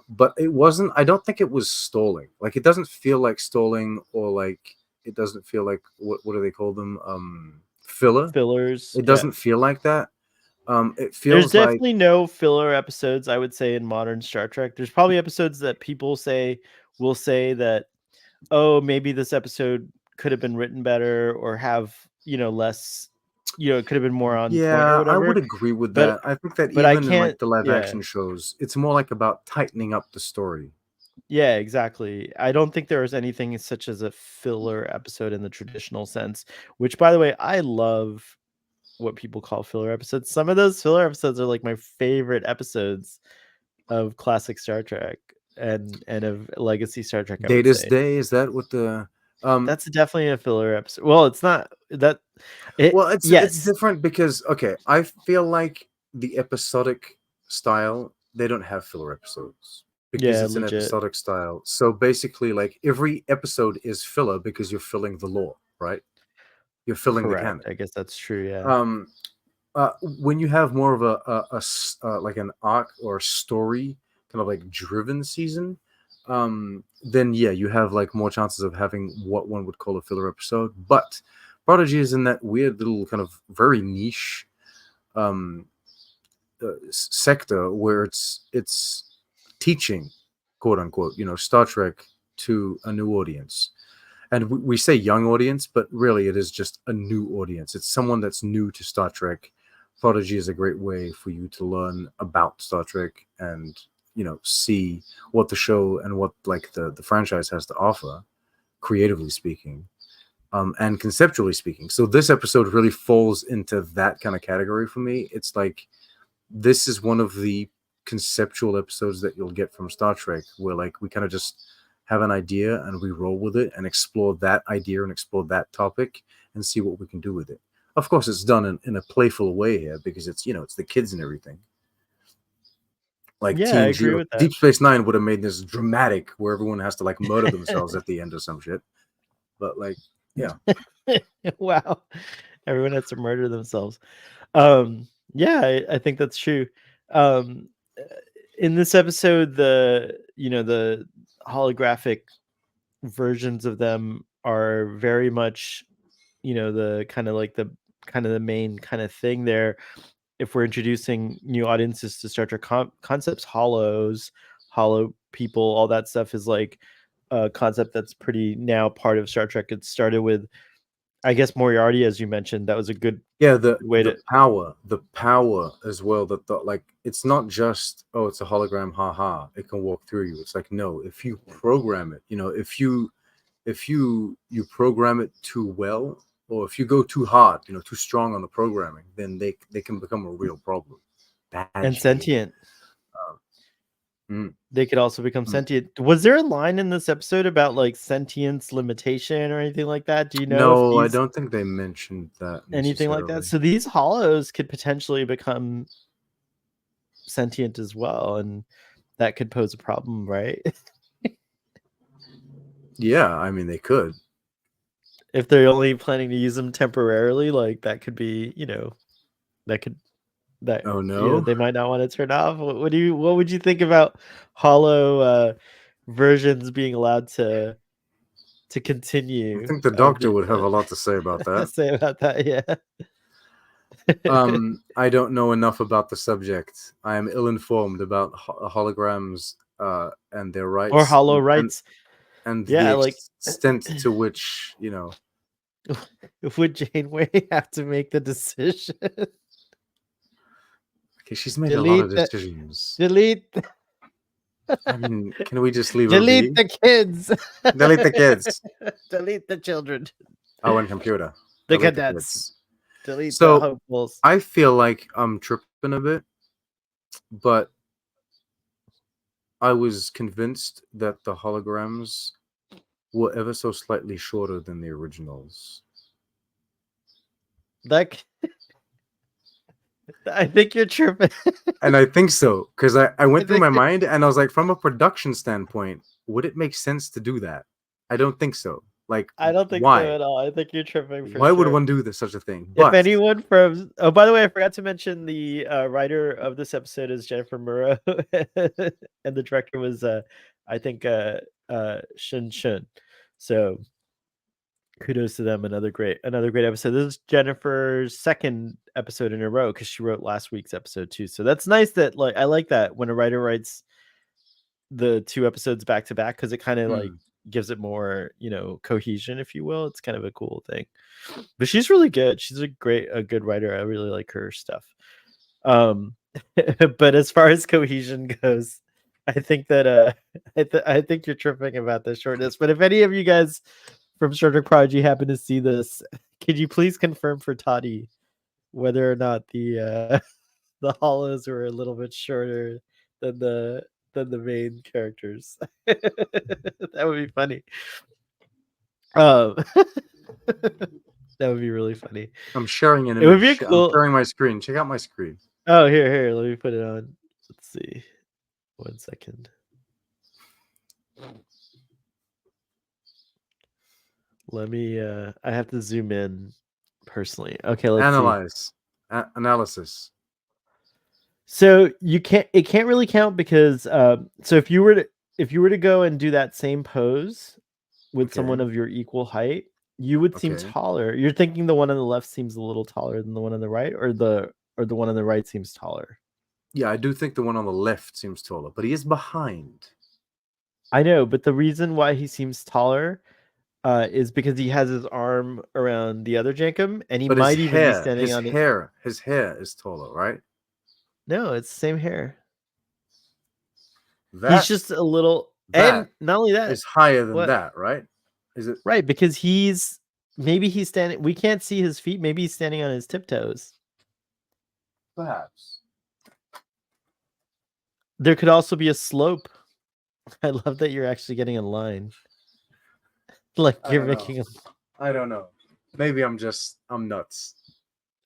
[SPEAKER 2] But it wasn't. I don't think it was stalling. Like it doesn't feel like stalling or like It doesn't feel like what do they call them? Filler.
[SPEAKER 1] Fillers.
[SPEAKER 2] It
[SPEAKER 1] Yeah.
[SPEAKER 2] doesn't feel like that. It
[SPEAKER 1] There's
[SPEAKER 2] feels like
[SPEAKER 1] definitely no filler episodes, I would say, in modern Star Trek. There's probably episodes that people will say that, oh, maybe this episode could have been written better or have, less, it could have been more on point or
[SPEAKER 2] yeah, I would
[SPEAKER 1] whatever.
[SPEAKER 2] agree with
[SPEAKER 1] But
[SPEAKER 2] that. I think that
[SPEAKER 1] I
[SPEAKER 2] even in like
[SPEAKER 1] can't.
[SPEAKER 2] the live
[SPEAKER 1] Yeah.
[SPEAKER 2] action shows, it's more like about tightening up the story.
[SPEAKER 1] Yeah, exactly. I don't think there was anything such as a filler episode in the traditional sense, which, by the way, I love what people call filler episodes. Some of those filler episodes are like my favorite episodes of classic Star Trek and of legacy Star Trek, I would
[SPEAKER 2] Data's
[SPEAKER 1] say.
[SPEAKER 2] Day, is that what the
[SPEAKER 1] That's definitely a filler episode. Well, it's not that it.
[SPEAKER 2] well, it's
[SPEAKER 1] Yes.
[SPEAKER 2] different because okay, I feel like the episodic style, they don't have filler episodes because
[SPEAKER 1] Yeah,
[SPEAKER 2] it's an
[SPEAKER 1] legit.
[SPEAKER 2] episodic style. So basically, like every episode is filler because you're filling the lore, right? You're filling the
[SPEAKER 1] Correct.
[SPEAKER 2] canon.
[SPEAKER 1] I guess that's true. Yeah.
[SPEAKER 2] Um, when you have more of like an arc or story kind of like driven season, then yeah, you have like more chances of having what one would call a filler episode. But Prodigy is in that weird little kind of very niche um, sector where it's teaching, quote unquote, Star Trek to a new audience. And we say young audience, but really it is just a new audience. It's someone that's new to Star Trek. Prodigy is a great way for you to learn about Star Trek and see what the show and what like the franchise has to offer, creatively speaking, and conceptually speaking. So this episode really falls into that kind of category for me. It's like this is one of the conceptual episodes that you'll get from Star Trek, where like we kind of just have an idea and we roll with it and explore that idea and explore that topic and see what we can do with it. Of course, it's done in a playful way here because it's it's the kids and everything. Like
[SPEAKER 1] Yeah, I
[SPEAKER 2] TNG
[SPEAKER 1] agree
[SPEAKER 2] or
[SPEAKER 1] with that.
[SPEAKER 2] Deep Space Nine would have made this dramatic where everyone has to like murder themselves at the end or some shit. But like, yeah,
[SPEAKER 1] Wow. Everyone has to murder themselves. Yeah, I think that's true. Um, uh, in this episode, the holographic versions of them are very much, the kind of the main kind of thing there. If we're introducing new audiences to Star Trek concepts, hollow people, all that stuff is like a concept that's pretty now part of Star Trek. It started with, I guess, Moriarty, as you mentioned. That was a good
[SPEAKER 2] yeah.
[SPEAKER 1] way to.
[SPEAKER 2] The power as well. That like it's not just it's a hologram, haha. It can walk through you. It's like no, if you program it, if you program it too well, or if you go too hard, too strong on the programming, then they can become a real problem. Bad
[SPEAKER 1] And
[SPEAKER 2] shit.
[SPEAKER 1] sentient.
[SPEAKER 2] Mm,
[SPEAKER 1] They could also become
[SPEAKER 2] mm.
[SPEAKER 1] sentient. Was there a line in this episode about like sentience limitation or anything like that? Do you know if
[SPEAKER 2] No, I
[SPEAKER 1] these
[SPEAKER 2] don't think they mentioned that
[SPEAKER 1] anything like that?
[SPEAKER 2] necessarily.
[SPEAKER 1] So these hollows could potentially become sentient as well, and that could pose a problem, right?
[SPEAKER 2] Yeah, I mean they could.
[SPEAKER 1] If they're only planning to use them temporarily, like that could be, that could that
[SPEAKER 2] Oh no,
[SPEAKER 1] they might not want to turn off. What would you think about hollow versions being allowed to
[SPEAKER 2] I
[SPEAKER 1] continue
[SPEAKER 2] think the doctor would have a lot to say about that.
[SPEAKER 1] say about that? Yeah.
[SPEAKER 2] I don't know enough about the subject. I am ill-informed about holograms and their
[SPEAKER 1] Or
[SPEAKER 2] rights
[SPEAKER 1] hollow
[SPEAKER 2] and
[SPEAKER 1] rights.
[SPEAKER 2] and the
[SPEAKER 1] Yeah, like
[SPEAKER 2] extent to which
[SPEAKER 1] would Janeway have to make the decision?
[SPEAKER 2] okay, she's made a lot of
[SPEAKER 1] delete the
[SPEAKER 2] decisions.
[SPEAKER 1] delete
[SPEAKER 2] I mean, can we just leave her
[SPEAKER 1] delete
[SPEAKER 2] be?
[SPEAKER 1] the kids.
[SPEAKER 2] Delete the kids.
[SPEAKER 1] Delete the children.
[SPEAKER 2] Oh, and computer.
[SPEAKER 1] The
[SPEAKER 2] Delete the
[SPEAKER 1] cadets.
[SPEAKER 2] kids.
[SPEAKER 1] Delete the
[SPEAKER 2] So
[SPEAKER 1] hopefuls.
[SPEAKER 2] I feel like I'm tripping a bit, but I was convinced that the holograms were ever so slightly shorter than the originals.
[SPEAKER 1] Like, I think you're tripping.
[SPEAKER 2] And I think so, because I went through
[SPEAKER 1] think
[SPEAKER 2] my mind and I was like, from a production standpoint, would it make sense to do that? I don't think so. Like,
[SPEAKER 1] I don't think so
[SPEAKER 2] why?
[SPEAKER 1] at all. I think you're tripping for
[SPEAKER 2] Why would
[SPEAKER 1] sure.
[SPEAKER 2] one do this such a thing?
[SPEAKER 1] If
[SPEAKER 2] But
[SPEAKER 1] anyone from by the way, I forgot to mention the writer of this episode is Jennifer Murrow, and the director was I think Shin Shun. So kudos to them. Another great episode. This is Jennifer's second episode in a row because she wrote last week's episode too. So that's nice that like I like that when a writer writes the 2 episodes back to back because it kind of like gives it more, cohesion, if you will. It's kind of a cool thing. But she's really good. She's a good writer. I really like her stuff. But as far as cohesion goes, I think that I think you're tripping about the shortness. But if any of you guys from Star Trek Prodigy happen to see this, could you please confirm for Toddy whether or not the the hollows were a little bit shorter than the main characters? That would be funny. That would be really funny.
[SPEAKER 2] I'm sharing an image.
[SPEAKER 1] It would be cool.
[SPEAKER 2] I'm sharing my screen. Check out my screen.
[SPEAKER 1] Oh, here. Let me put it on. Let's see. 1 second. Let me. I have to zoom in personally. Okay, let's see.
[SPEAKER 2] Analysis.
[SPEAKER 1] So you can't. It can't really count because. So if you were to go and do that same pose with someone of your equal height, you would seem taller. You're thinking the one on the left seems a little taller than the one on the right, or the one on the right seems taller?
[SPEAKER 2] Yeah, I do think the one on the left seems taller, but he is behind.
[SPEAKER 1] I know, but the reason why he seems taller is because he has his arm around the other Jankum, and he might even be standing on
[SPEAKER 2] his hair is taller, right?
[SPEAKER 1] No, it's the same hair. He's just a little, and not only that,
[SPEAKER 2] is higher than that, right? Is it
[SPEAKER 1] right? Because maybe he's standing. We can't see his feet. Maybe he's standing on his tiptoes.
[SPEAKER 2] Perhaps.
[SPEAKER 1] There could also be a slope. I love that you're actually getting in line. Like you're making.
[SPEAKER 2] I don't know. Maybe I'm nuts.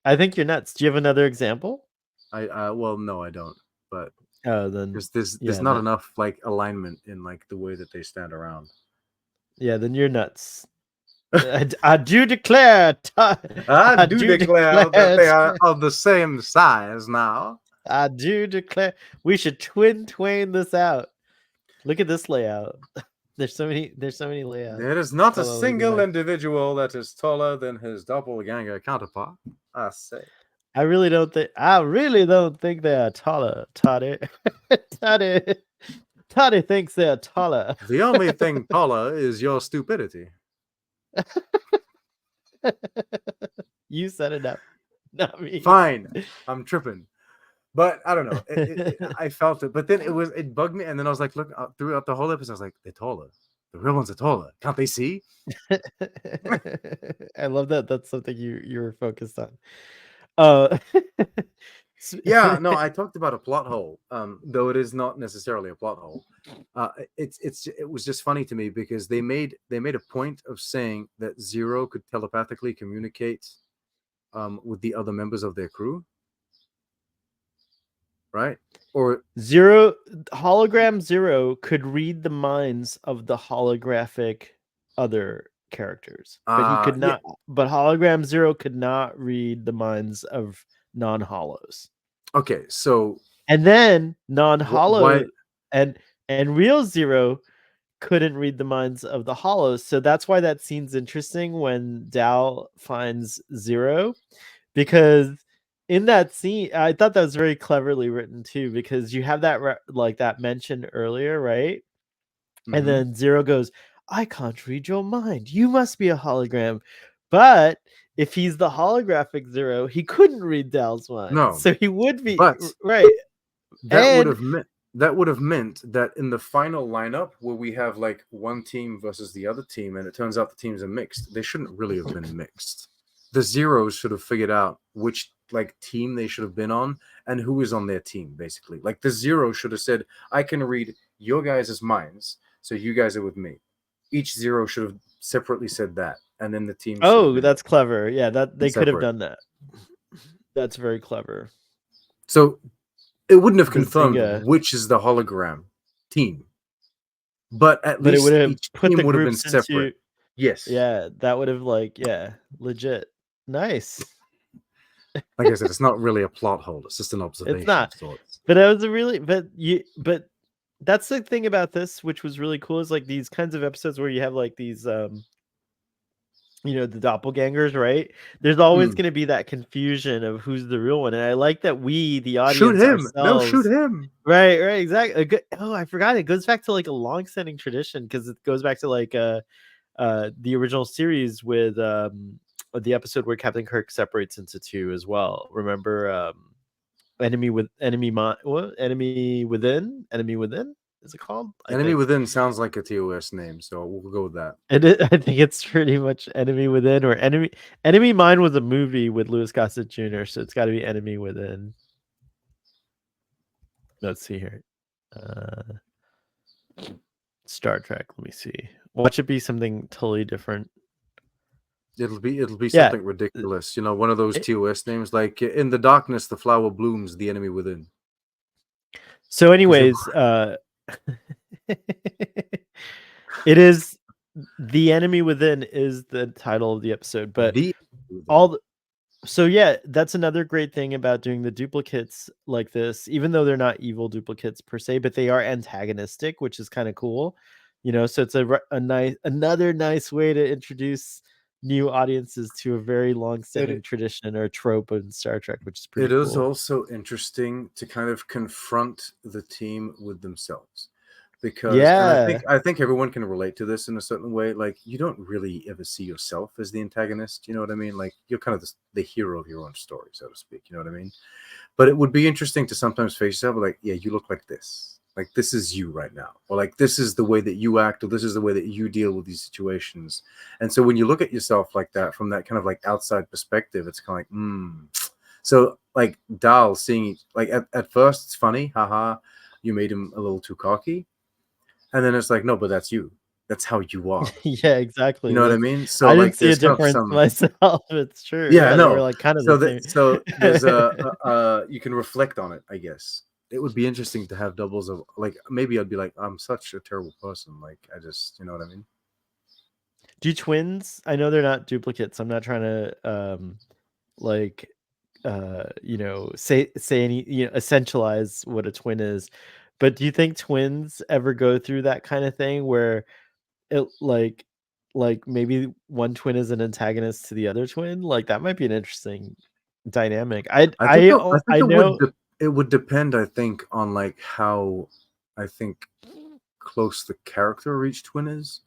[SPEAKER 1] I think you're nuts. Do you have another example?
[SPEAKER 2] Well, no, I don't. But
[SPEAKER 1] then
[SPEAKER 2] there's not enough like alignment in like the way that they stand around.
[SPEAKER 1] Yeah, then you're nuts. I do declare.
[SPEAKER 2] I do declare that they are of the same size now.
[SPEAKER 1] I do declare. We should twain this out. Look at this layout. There's so many layouts.
[SPEAKER 2] There is not a single individual that is taller than his doppelganger counterpart. I say.
[SPEAKER 1] I really don't think they are taller, Toddy. Toddy thinks they're taller.
[SPEAKER 2] The only thing taller is your stupidity.
[SPEAKER 1] You set it up, not me.
[SPEAKER 2] Fine, I'm tripping, but I don't know. I felt it, but then it bugged me, and then I was like, look, throughout the whole episode, I was like, they're taller. The real ones are taller. Can't they see?
[SPEAKER 1] I love that. That's something you were focused on.
[SPEAKER 2] Yeah, no, I talked about a plot hole, though it is not necessarily a plot hole. It was just funny to me because they made a point of saying that Zero could telepathically communicate with the other members of their crew, right? Or
[SPEAKER 1] hologram Zero could read the minds of the holographic other characters, but he could not. Yeah. But hologram Zero could not read the minds of non-hollows.
[SPEAKER 2] Okay, so
[SPEAKER 1] and then non-hollow and real Zero couldn't read the minds of the hollows, so that's why that scene's interesting when Dal finds Zero, because in that scene, I thought that was very cleverly written too, because you have that that mentioned earlier, right? Mm-hmm. And then Zero goes, "I can't read your mind. You must be a hologram." But if he's the holographic Zero, he couldn't read Dal's mind.
[SPEAKER 2] No,
[SPEAKER 1] so he would be right.
[SPEAKER 2] That would have meant that in the final lineup where we have like one team versus the other team, and it turns out the teams are mixed, they shouldn't really have been mixed. The Zeros should have figured out which like team they should have been on and who is on their team, basically. Like the Zero should have said, I can read your guys' minds, so you guys are with me. Each Zero should have separately said that, and then the team.
[SPEAKER 1] Oh, that's clever. Yeah, that they could have done that. That's very clever.
[SPEAKER 2] So it wouldn't have confirmed which is the hologram team, but at least
[SPEAKER 1] it would have
[SPEAKER 2] each team would have been separate. Yes.
[SPEAKER 1] Yeah, that would have legit. Nice.
[SPEAKER 2] Like I said, it's not really a plot hole. It's just an observation.
[SPEAKER 1] It's not. But that was but that's the thing about this, which was really cool, is like these kinds of episodes where you have like these the doppelgangers, right? There's always
[SPEAKER 2] Mm.
[SPEAKER 1] going to be that confusion of who's the real one, and I like that we, the
[SPEAKER 2] Shoot
[SPEAKER 1] audience
[SPEAKER 2] him! No, shoot
[SPEAKER 1] ourselves,
[SPEAKER 2] him!
[SPEAKER 1] right, exactly. I forgot, it goes back to like a long-standing tradition, because it goes back to like the original series with the episode where Captain Kirk separates into two as well. Remember, enemy enemy within, is it called? I
[SPEAKER 2] Enemy
[SPEAKER 1] think.
[SPEAKER 2] Within sounds like a TOS name, so we'll go with that.
[SPEAKER 1] I think it's pretty much Enemy Within, or Enemy Mine was a movie with Louis Gossett Jr., so it's got to be Enemy Within. Let's see here. Star Trek. Let me see. Watch it be something totally different.
[SPEAKER 2] It'll be
[SPEAKER 1] Yeah.
[SPEAKER 2] something ridiculous. One of those
[SPEAKER 1] It-
[SPEAKER 2] TOS names, like In the Darkness, the Flower Blooms, the Enemy Within.
[SPEAKER 1] So, anyways, it is The Enemy Within is the title of the episode, but so yeah, that's another great thing about doing the duplicates like this, even though they're not evil duplicates per se, but they are antagonistic, which is kind of cool. So it's another nice way to introduce new audiences to a very long-standing tradition or trope in Star Trek, which is pretty
[SPEAKER 2] It is
[SPEAKER 1] cool.
[SPEAKER 2] also interesting to kind of confront the team with themselves, because and I think everyone can relate to this in a certain way. Like, you don't really ever see yourself as the antagonist, you know what I mean? Like, you're kind of the hero of your own story, so to speak, you know what I mean? But it would be interesting to sometimes face yourself like, yeah, you look like this. Like, this is you right now. Or like, this is the way that you act, or this is the way that you deal with these situations. And so when you look at yourself like that, from that kind of like outside perspective, it's kind of like, So like Dal seeing, like, at first it's funny, haha, you made him a little too cocky. And then it's like, no, but that's you. That's how you are.
[SPEAKER 1] Yeah, exactly.
[SPEAKER 2] You know what I mean? So
[SPEAKER 1] I didn't
[SPEAKER 2] like
[SPEAKER 1] see a
[SPEAKER 2] there's kind of
[SPEAKER 1] difference
[SPEAKER 2] some
[SPEAKER 1] myself. It's true.
[SPEAKER 2] Yeah,
[SPEAKER 1] They were
[SPEAKER 2] no.
[SPEAKER 1] like kind of
[SPEAKER 2] So
[SPEAKER 1] the
[SPEAKER 2] there's
[SPEAKER 1] same.
[SPEAKER 2] you can reflect on it, I guess. It would be interesting to have doubles of, like, maybe I'd be like, I'm such a terrible person. Like, I just, you know what I mean?
[SPEAKER 1] Do twins? I know they're not duplicates. I'm not trying to like say any, essentialize what a twin is. But do you think twins ever go through that kind of thing where it like maybe one twin is an antagonist to the other twin? Like, that might be an interesting dynamic.
[SPEAKER 2] I think
[SPEAKER 1] I know.
[SPEAKER 2] it would depend, I think, on like how, I think, close the character of each twin is,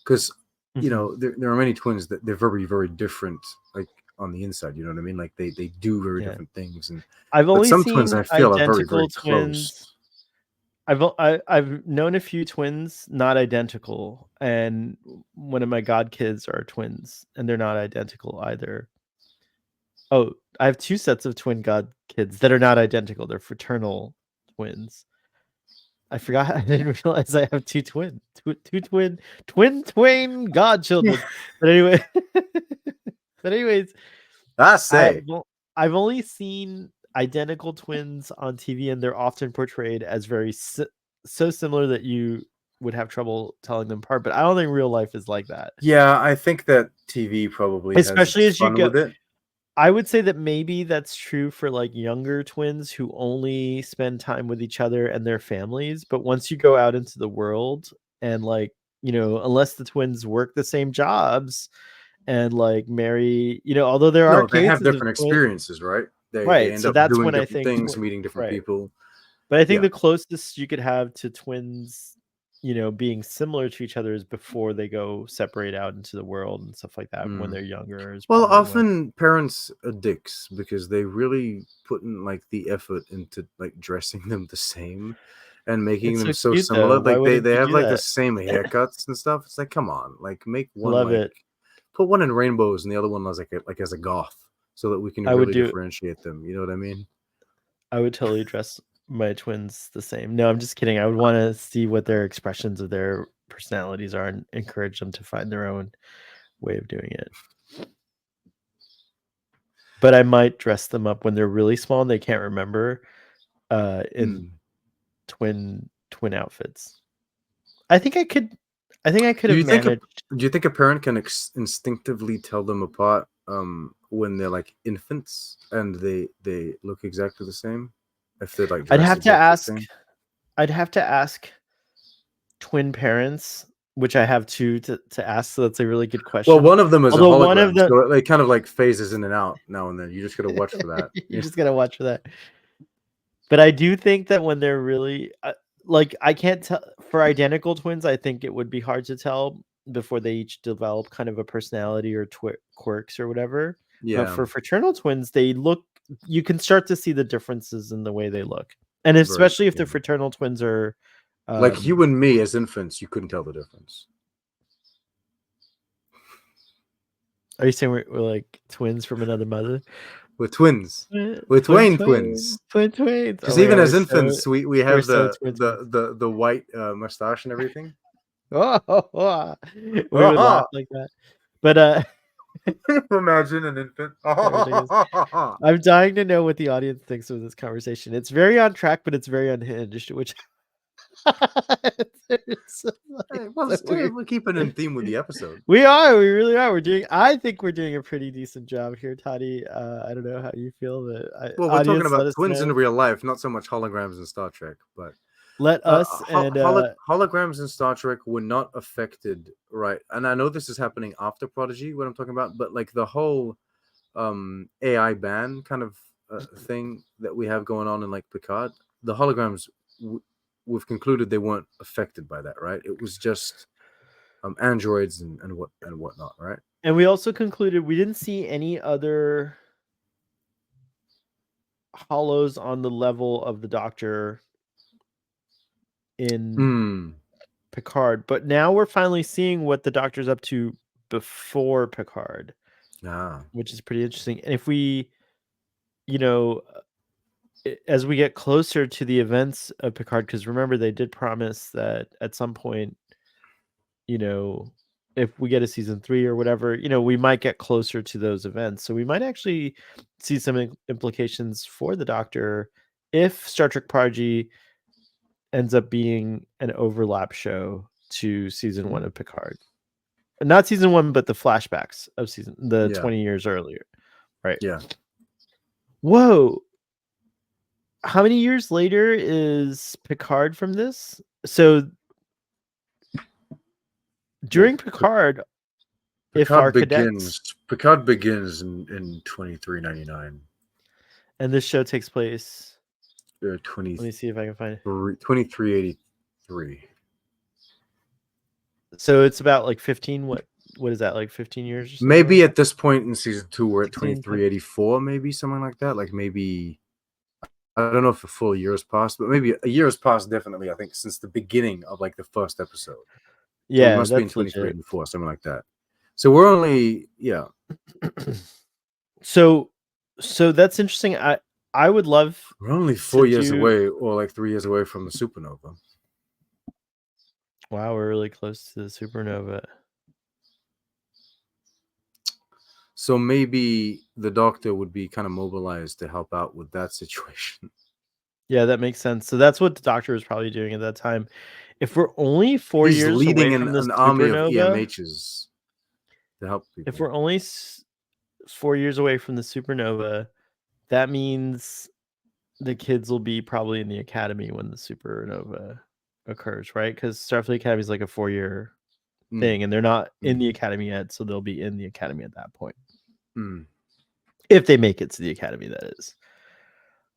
[SPEAKER 2] because
[SPEAKER 1] Mhm.
[SPEAKER 2] there are many twins that they're very, very different, like, on the inside, you know what I mean? Like, they do very
[SPEAKER 1] Yeah.
[SPEAKER 2] different things,
[SPEAKER 1] I've
[SPEAKER 2] but
[SPEAKER 1] only
[SPEAKER 2] some twins
[SPEAKER 1] seen
[SPEAKER 2] I feel are very,
[SPEAKER 1] identical
[SPEAKER 2] very
[SPEAKER 1] twins.
[SPEAKER 2] close.
[SPEAKER 1] I've known a few twins not identical, and one of my godkids are twins, and they're not identical either. Oh, I have two sets of twin godkids that are not identical. They're fraternal twins. I forgot. I didn't realize I have two twin godchildren. But anyway, but anyways,
[SPEAKER 2] I say,
[SPEAKER 1] I've only seen identical twins on TV, and they're often portrayed as very so similar that you would have trouble telling them apart. But I don't think real life is like that.
[SPEAKER 2] yeah, I think that TV probably has
[SPEAKER 1] Especially
[SPEAKER 2] its
[SPEAKER 1] as you
[SPEAKER 2] fun
[SPEAKER 1] go,
[SPEAKER 2] with it.
[SPEAKER 1] I would say that maybe that's true for like younger twins who only spend time with each other and their families. But once you go out into the world and like, unless the twins work the same jobs and like marry, although there are
[SPEAKER 2] No, they have
[SPEAKER 1] cases of
[SPEAKER 2] different
[SPEAKER 1] twins,
[SPEAKER 2] experiences, right? They
[SPEAKER 1] right?
[SPEAKER 2] end
[SPEAKER 1] So
[SPEAKER 2] up
[SPEAKER 1] that's
[SPEAKER 2] doing
[SPEAKER 1] when I
[SPEAKER 2] different
[SPEAKER 1] think,
[SPEAKER 2] things, meeting different
[SPEAKER 1] right.
[SPEAKER 2] people.
[SPEAKER 1] But I think
[SPEAKER 2] Yeah.
[SPEAKER 1] the closest you could have to twins, being similar to each other is before they go separate out into the world and stuff like that. When they're younger is
[SPEAKER 2] Well,
[SPEAKER 1] probably when.
[SPEAKER 2] often parents are dicks because they really put in like the effort into like dressing them the same and making
[SPEAKER 1] It's
[SPEAKER 2] them
[SPEAKER 1] so
[SPEAKER 2] so
[SPEAKER 1] cute though.
[SPEAKER 2] similar.
[SPEAKER 1] Why
[SPEAKER 2] Like
[SPEAKER 1] wouldn't
[SPEAKER 2] they
[SPEAKER 1] you
[SPEAKER 2] have
[SPEAKER 1] do
[SPEAKER 2] like the
[SPEAKER 1] that?
[SPEAKER 2] same haircuts and stuff. It's like, come on, like, make one,
[SPEAKER 1] Love
[SPEAKER 2] like,
[SPEAKER 1] it.
[SPEAKER 2] put one in rainbows and the other one as like as a goth, so that we can
[SPEAKER 1] I would
[SPEAKER 2] really
[SPEAKER 1] do
[SPEAKER 2] differentiate them. You know what I mean?
[SPEAKER 1] I would totally dress my twins the same. No, I'm just kidding. I would wanna see what their expressions of their personalities are and encourage them to find their own way of doing it. But I might dress them up when they're really small and they can't remember, in
[SPEAKER 2] Mm.
[SPEAKER 1] twin outfits. I think I could
[SPEAKER 2] Do
[SPEAKER 1] have
[SPEAKER 2] you think
[SPEAKER 1] managed.
[SPEAKER 2] a parent can instinctively tell them apart when they're like infants and they look exactly the same, if they like
[SPEAKER 1] I'd
[SPEAKER 2] dress
[SPEAKER 1] have to
[SPEAKER 2] exactly the
[SPEAKER 1] ask
[SPEAKER 2] same?
[SPEAKER 1] I'd have to ask twin parents which I have two to ask. So that's a really good question.
[SPEAKER 2] Well, one of them is a
[SPEAKER 1] Although one of
[SPEAKER 2] hologram,
[SPEAKER 1] the
[SPEAKER 2] so it kind of like phases in and out now and then. You just gotta watch for that.
[SPEAKER 1] you just gotta watch for that. But I do think that when they're really like, I can't tell for identical twins. I think it would be hard to tell before they each develop kind of a personality or quirks or whatever. But
[SPEAKER 2] Yeah,
[SPEAKER 1] for fraternal twins, they look. You can start to see the differences in the way they look, and
[SPEAKER 2] very
[SPEAKER 1] especially if
[SPEAKER 2] yeah.
[SPEAKER 1] the fraternal twins are
[SPEAKER 2] Like you and me as infants, you couldn't tell the difference.
[SPEAKER 1] Are you saying we're like twins from another mother?
[SPEAKER 2] We're twins. We're twins.
[SPEAKER 1] Twins.
[SPEAKER 2] Because
[SPEAKER 1] Oh my
[SPEAKER 2] even
[SPEAKER 1] God,
[SPEAKER 2] as infants, we
[SPEAKER 1] we're
[SPEAKER 2] have
[SPEAKER 1] so
[SPEAKER 2] the
[SPEAKER 1] twins.
[SPEAKER 2] the white mustache and everything.
[SPEAKER 1] Oh, we would laugh like that. But
[SPEAKER 2] imagine an infant.
[SPEAKER 1] I'm dying to know what the audience thinks of this conversation. It's very on track, but it's very unhinged, which it's
[SPEAKER 2] Hey, well,
[SPEAKER 1] so
[SPEAKER 2] it's good.
[SPEAKER 1] weird.
[SPEAKER 2] We're keeping in theme with the episode.
[SPEAKER 1] We really are. I think we're doing a pretty decent job here, Toddy. I don't know how you feel, but
[SPEAKER 2] Well, we're talking
[SPEAKER 1] audience, let
[SPEAKER 2] about
[SPEAKER 1] us
[SPEAKER 2] twins in
[SPEAKER 1] know.
[SPEAKER 2] real life, not so much holograms in Star Trek. But
[SPEAKER 1] Let us and
[SPEAKER 2] holograms in Star Trek were not affected, right? And I know this is happening after Prodigy, what I'm talking about, but like the whole AI ban kind of thing that we have going on in like Picard, the holograms, we've concluded they weren't affected by that, right? It was just androids and whatnot, right?
[SPEAKER 1] And we also concluded we didn't see any other hollows on the level of the Doctor in Picard, but now we're finally seeing what the Doctor's up to before Picard, which is pretty interesting. And if we, as we get closer to the events of Picard, because remember they did promise that at some point, if we get a season 3 or whatever, we might get closer to those events. So we might actually see some implications for the Doctor if Star Trek Prodigy ends up being an overlap show to season 1 of Picard. Not season 1, but the flashbacks of 20 years earlier. Right.
[SPEAKER 2] Yeah.
[SPEAKER 1] Whoa. How many years later is Picard from this? So during Picard if our cadets
[SPEAKER 2] Picard begins in 2399.
[SPEAKER 1] And this show takes place
[SPEAKER 2] 20.
[SPEAKER 1] Let me see if I can find it.
[SPEAKER 2] 2383.
[SPEAKER 1] So it's about like 15 what is that, like 15 years or something?
[SPEAKER 2] Maybe at this point in season 2 we're at 2384, maybe something like that. Like maybe I don't know if a full year has passed, but maybe a year has passed definitely, I think, since the beginning of like the first episode.
[SPEAKER 1] Yeah,
[SPEAKER 2] so we must be in 2384, something like that. So we're only
[SPEAKER 1] So that's interesting. I would love
[SPEAKER 2] we're only 4 years away, or like 3 years away from the supernova.
[SPEAKER 1] Wow, we're really close to the supernova.
[SPEAKER 2] So maybe the Doctor would be kind of mobilized to help out with that situation.
[SPEAKER 1] Yeah, that makes sense. So that's what the Doctor was probably doing at that time. If we're only 4
[SPEAKER 2] He's
[SPEAKER 1] years
[SPEAKER 2] leading
[SPEAKER 1] away from the
[SPEAKER 2] an
[SPEAKER 1] supernova,
[SPEAKER 2] army of EMHs to help people.
[SPEAKER 1] If we're only 4 years away from the supernova, that means the kids will be probably in the academy when the supernova occurs, right? Because Starfleet Academy is like a 4-year thing, and they're not in the academy yet, so they'll be in the academy at that point. If they make it to the academy, that is.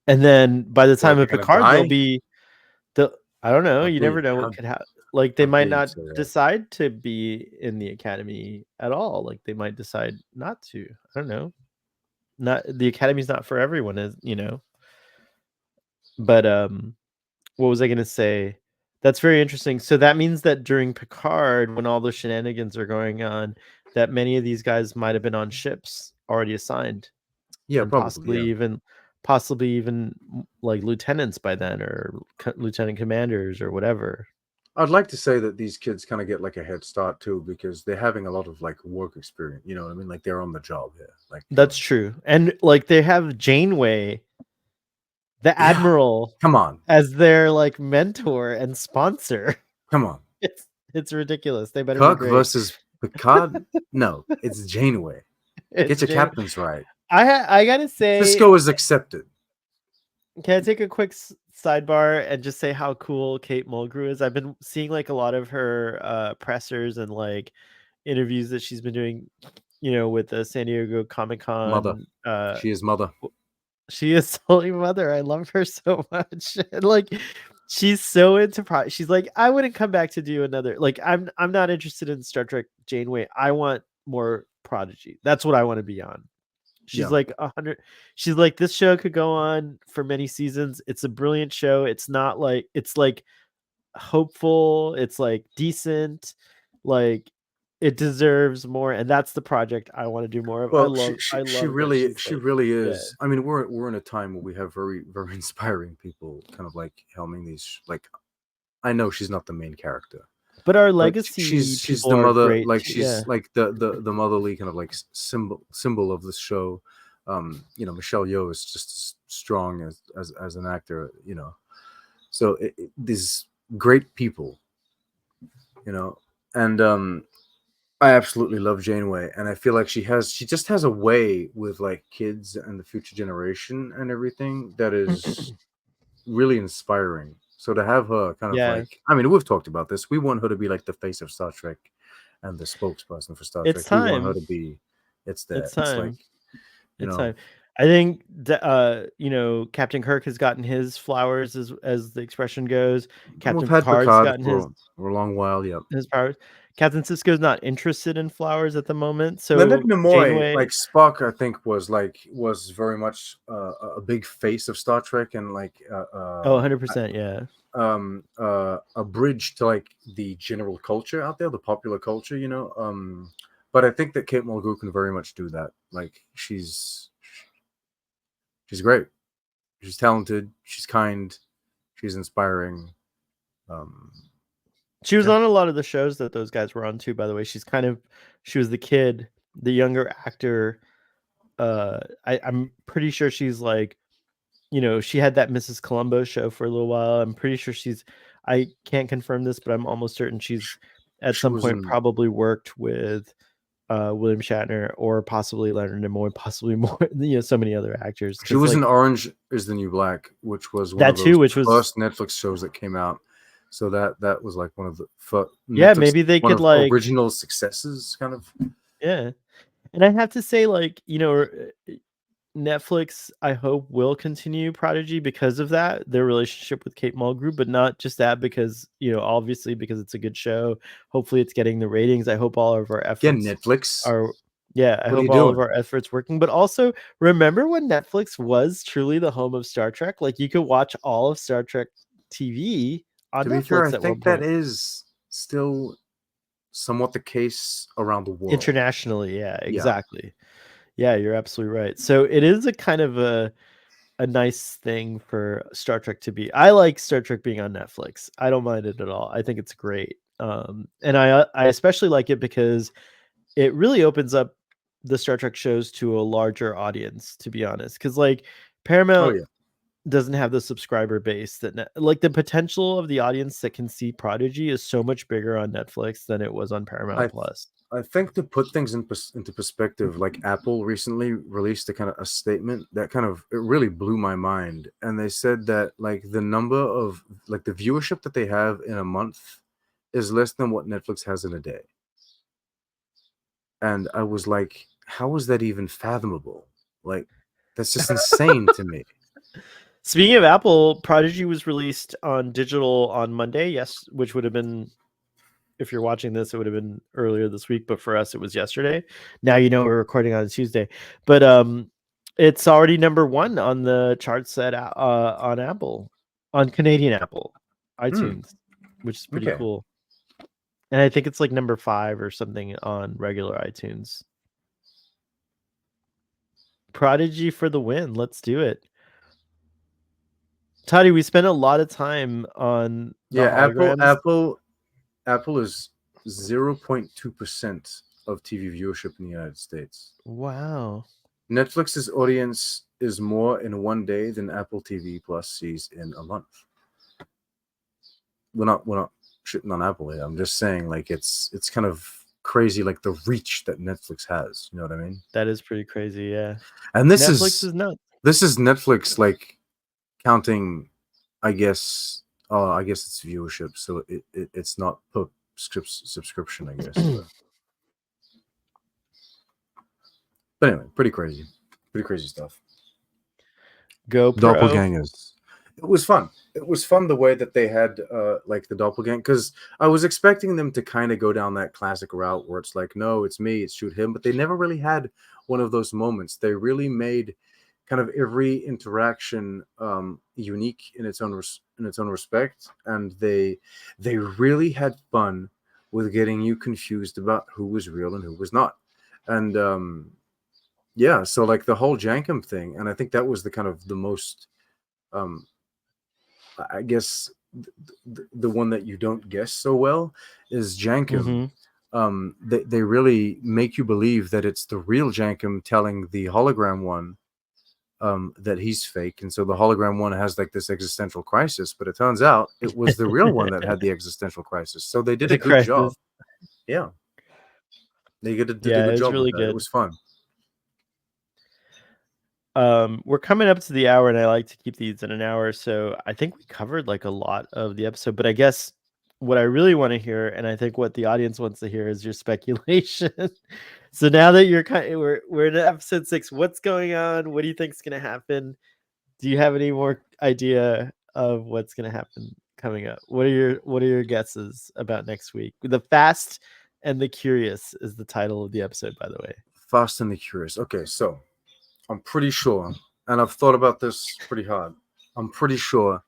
[SPEAKER 1] And then by the time of Picard, they'll be I don't know. You never know what could happen. Like they might not decide to be in the academy at all. Like they might decide not to. I don't know. Not the academy's not for everyone, is But what was I going to say? That's very interesting. So that means that during Picard, when all the shenanigans are going on, that many of these guys might have been on ships already assigned.
[SPEAKER 2] Yeah,
[SPEAKER 1] and
[SPEAKER 2] probably.
[SPEAKER 1] Possibly even like lieutenants by then, or lieutenant commanders or whatever.
[SPEAKER 2] I'd like to say that these kids kind of get like a head start too, because they're having a lot of like work experience. You know what I mean? Like they're on the job here. Like
[SPEAKER 1] that's true, and like they have Janeway, the Admiral,
[SPEAKER 2] come on,
[SPEAKER 1] as their like mentor and sponsor.
[SPEAKER 2] Come on,
[SPEAKER 1] it's ridiculous. They better
[SPEAKER 2] Kirk
[SPEAKER 1] be great.
[SPEAKER 2] versus Picard. No, it's Janeway. Get your captains right.
[SPEAKER 1] I gotta say,
[SPEAKER 2] Cisco is accepted.
[SPEAKER 1] Can I take a quick sidebar and just say how cool Kate Mulgrew is? I've been seeing like a lot of her pressers and like interviews that she's been doing, with the San Diego
[SPEAKER 2] Mother.
[SPEAKER 1] Comic-Con.
[SPEAKER 2] She is mother.
[SPEAKER 1] She is totally mother. I love her so much. And like she's so into she's like, I wouldn't come back to do another, like I'm not interested in Star Trek Janeway. I want more Prodigy. That's what I want to be on. She's like 100. She's like, this show could go on for many seasons. It's a brilliant show. It's not like, it's like hopeful. It's like decent. Like it deserves more. And that's the project I want to do more of.
[SPEAKER 2] Well,
[SPEAKER 1] I love
[SPEAKER 2] she really is.
[SPEAKER 1] Yeah.
[SPEAKER 2] I mean, we're in a time where we have very, very inspiring people kind of like helming these. Like, I know she's not the main character,
[SPEAKER 1] but our legacy,
[SPEAKER 2] she's the mother. Like
[SPEAKER 1] too,
[SPEAKER 2] she's like the motherly kind of like symbol of this show. Michelle Yeoh is just as strong as an actor. So these great people, and I absolutely love Janeway, and I feel like she just has a way with like kids and the future generation and everything that is really inspiring. So to have her kind of like, I mean, we've talked about this. We want her to be like the face of Star Trek and the spokesperson for Star Trek.
[SPEAKER 1] Time.
[SPEAKER 2] We want her to be. It's time. It's like,
[SPEAKER 1] time. I think Captain Kirk has gotten his flowers, as the expression goes. Captain Picard's gotten his
[SPEAKER 2] for a long while. Yep.
[SPEAKER 1] His powers. Captain Sisko's not interested in flowers at the moment. So
[SPEAKER 2] Leonard Nimoy, like Spock, I think was very much a big face of Star Trek and like
[SPEAKER 1] 100%, yeah.
[SPEAKER 2] A bridge to like the general culture out there, the popular culture, But I think that Kate Mulgrew can very much do that. Like she's great. She's talented. She's kind. She's inspiring.
[SPEAKER 1] She was on a lot of the shows that those guys were on too, by the way. She was the kid, the younger actor. I'm pretty sure she's like, she had that Mrs. Columbo show for a little while. I'm pretty sure I can't confirm this, but I'm almost certain she's at some point probably worked with William Shatner or possibly Leonard Nimoy, possibly more, so many other actors.
[SPEAKER 2] She was in Orange is the New Black, which was one of those first Netflix shows that came out. So that was like one of the
[SPEAKER 1] maybe they could like
[SPEAKER 2] original successes, kind of.
[SPEAKER 1] Yeah, and I have to say, like, Netflix, I hope, will continue Prodigy because of that, their relationship with Kate Mulgrew, but not just that, because obviously because it's a good show. Hopefully, it's getting the ratings. I hope all of our efforts
[SPEAKER 2] Netflix
[SPEAKER 1] are. Yeah, I hope all of our efforts working. But also, remember when Netflix was truly the home of Star Trek? Like, you could watch all of Star Trek TV on Netflix. To be fair,
[SPEAKER 2] I think that is still somewhat the case around the world.
[SPEAKER 1] Internationally, yeah, exactly. Yeah, you're absolutely right. So it is a kind of a nice thing for Star Trek to be. I like Star Trek being on Netflix. I don't mind it at all. I think it's great. And I especially like it because it really opens up the Star Trek shows to a larger audience, to be honest. Because like Paramount doesn't have the subscriber base that like the potential of the audience that can see Prodigy is so much bigger on Netflix than it was on Paramount Plus.
[SPEAKER 2] I think to put things into perspective, like Apple recently released a statement that it really blew my mind. And they said that like the number of like the viewership that they have in a month is less than what Netflix has in a day. And I was like, how is that even fathomable? Like, that's just insane to me.
[SPEAKER 1] Speaking of Apple, Prodigy was released on digital on Monday, yes, which would have been, if you're watching this, it would have been earlier this week, but for us, it was yesterday. Now we're recording on Tuesday, but it's already #1 on the charts on Apple, on Canadian Apple iTunes, which is pretty cool. And I think it's like #5 or something on regular iTunes. Prodigy for the win. Let's do it. Toddy, we spent a lot of time on
[SPEAKER 2] holograms. Apple is 0.2% of TV viewership in the United States.
[SPEAKER 1] Wow.
[SPEAKER 2] Netflix's audience is more in one day than Apple TV Plus sees in a month. We're not shitting on Apple here. I'm just saying, like, it's kind of crazy, like the reach that Netflix has. You know what I mean?
[SPEAKER 1] That is pretty crazy, yeah.
[SPEAKER 2] And this
[SPEAKER 1] Netflix is nuts.
[SPEAKER 2] This is Netflix like counting I guess it's viewership, so it's not per subscription, I guess. But anyway, pretty crazy stuff.
[SPEAKER 1] GoPro.
[SPEAKER 2] Doppelgangers. It was fun. It was fun the way that they had like the doppelganger, because I was expecting them to kind of go down that classic route where it's like, no, it's me, it's shoot him, but they never really had one of those moments. They really made kind of every interaction unique in its own respect, and they really had fun with getting you confused about who was real and who was not. And yeah, so like the whole Jankum thing, and I think that was the kind of the most I guess the one that you don't guess so well is Jankum. They really make you believe that it's the real Jankum telling the hologram one that he's fake, and so the hologram one has like this existential crisis, but it turns out it was the real one that had the existential crisis. So they did a good job. Yeah, they did a good job
[SPEAKER 1] really
[SPEAKER 2] with that.
[SPEAKER 1] good.
[SPEAKER 2] It was fun.
[SPEAKER 1] We're coming up to the hour, and I like to keep these in an hour, so I think we covered like a lot of the episode, but I guess what I really want to hear, and I think what the audience wants to hear, is your speculation. So now that we're in episode 6, what's going on? What do you think's going to happen? Do you have any more idea of what's going to happen coming up? What are your guesses about next week? The Fast and the Curious is the title of the episode, by the way.
[SPEAKER 2] Fast and the Curious. Okay, so I'm pretty sure, and I've thought about this pretty hard, I'm pretty sure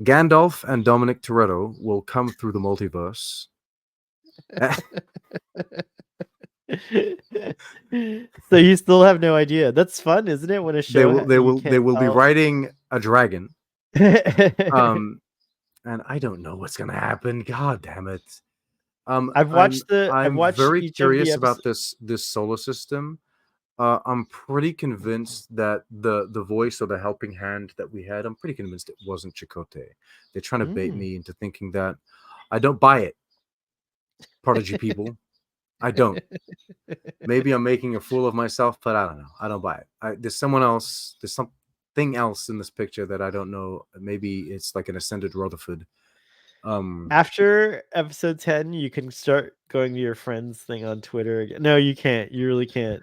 [SPEAKER 2] Gandalf and Dominic Toretto will come through the multiverse.
[SPEAKER 1] So you still have no idea. That's fun, isn't it? When a show
[SPEAKER 2] they will be riding a dragon. And I don't know what's gonna happen. God damn it. I'm very curious about this solar system. I'm pretty convinced that the voice or the helping hand that we had, I'm pretty convinced it wasn't Chakotay. They're trying to bait me into thinking that. I don't buy it. Prodigy people. I don't. Maybe I'm making a fool of myself, but I don't know. I don't buy it. There's someone else. There's something else in this picture that I don't know. Maybe it's like an ascended Rutherford.
[SPEAKER 1] After episode 10, you can start going to your friends thing on Twitter again. No, you can't. You really can't.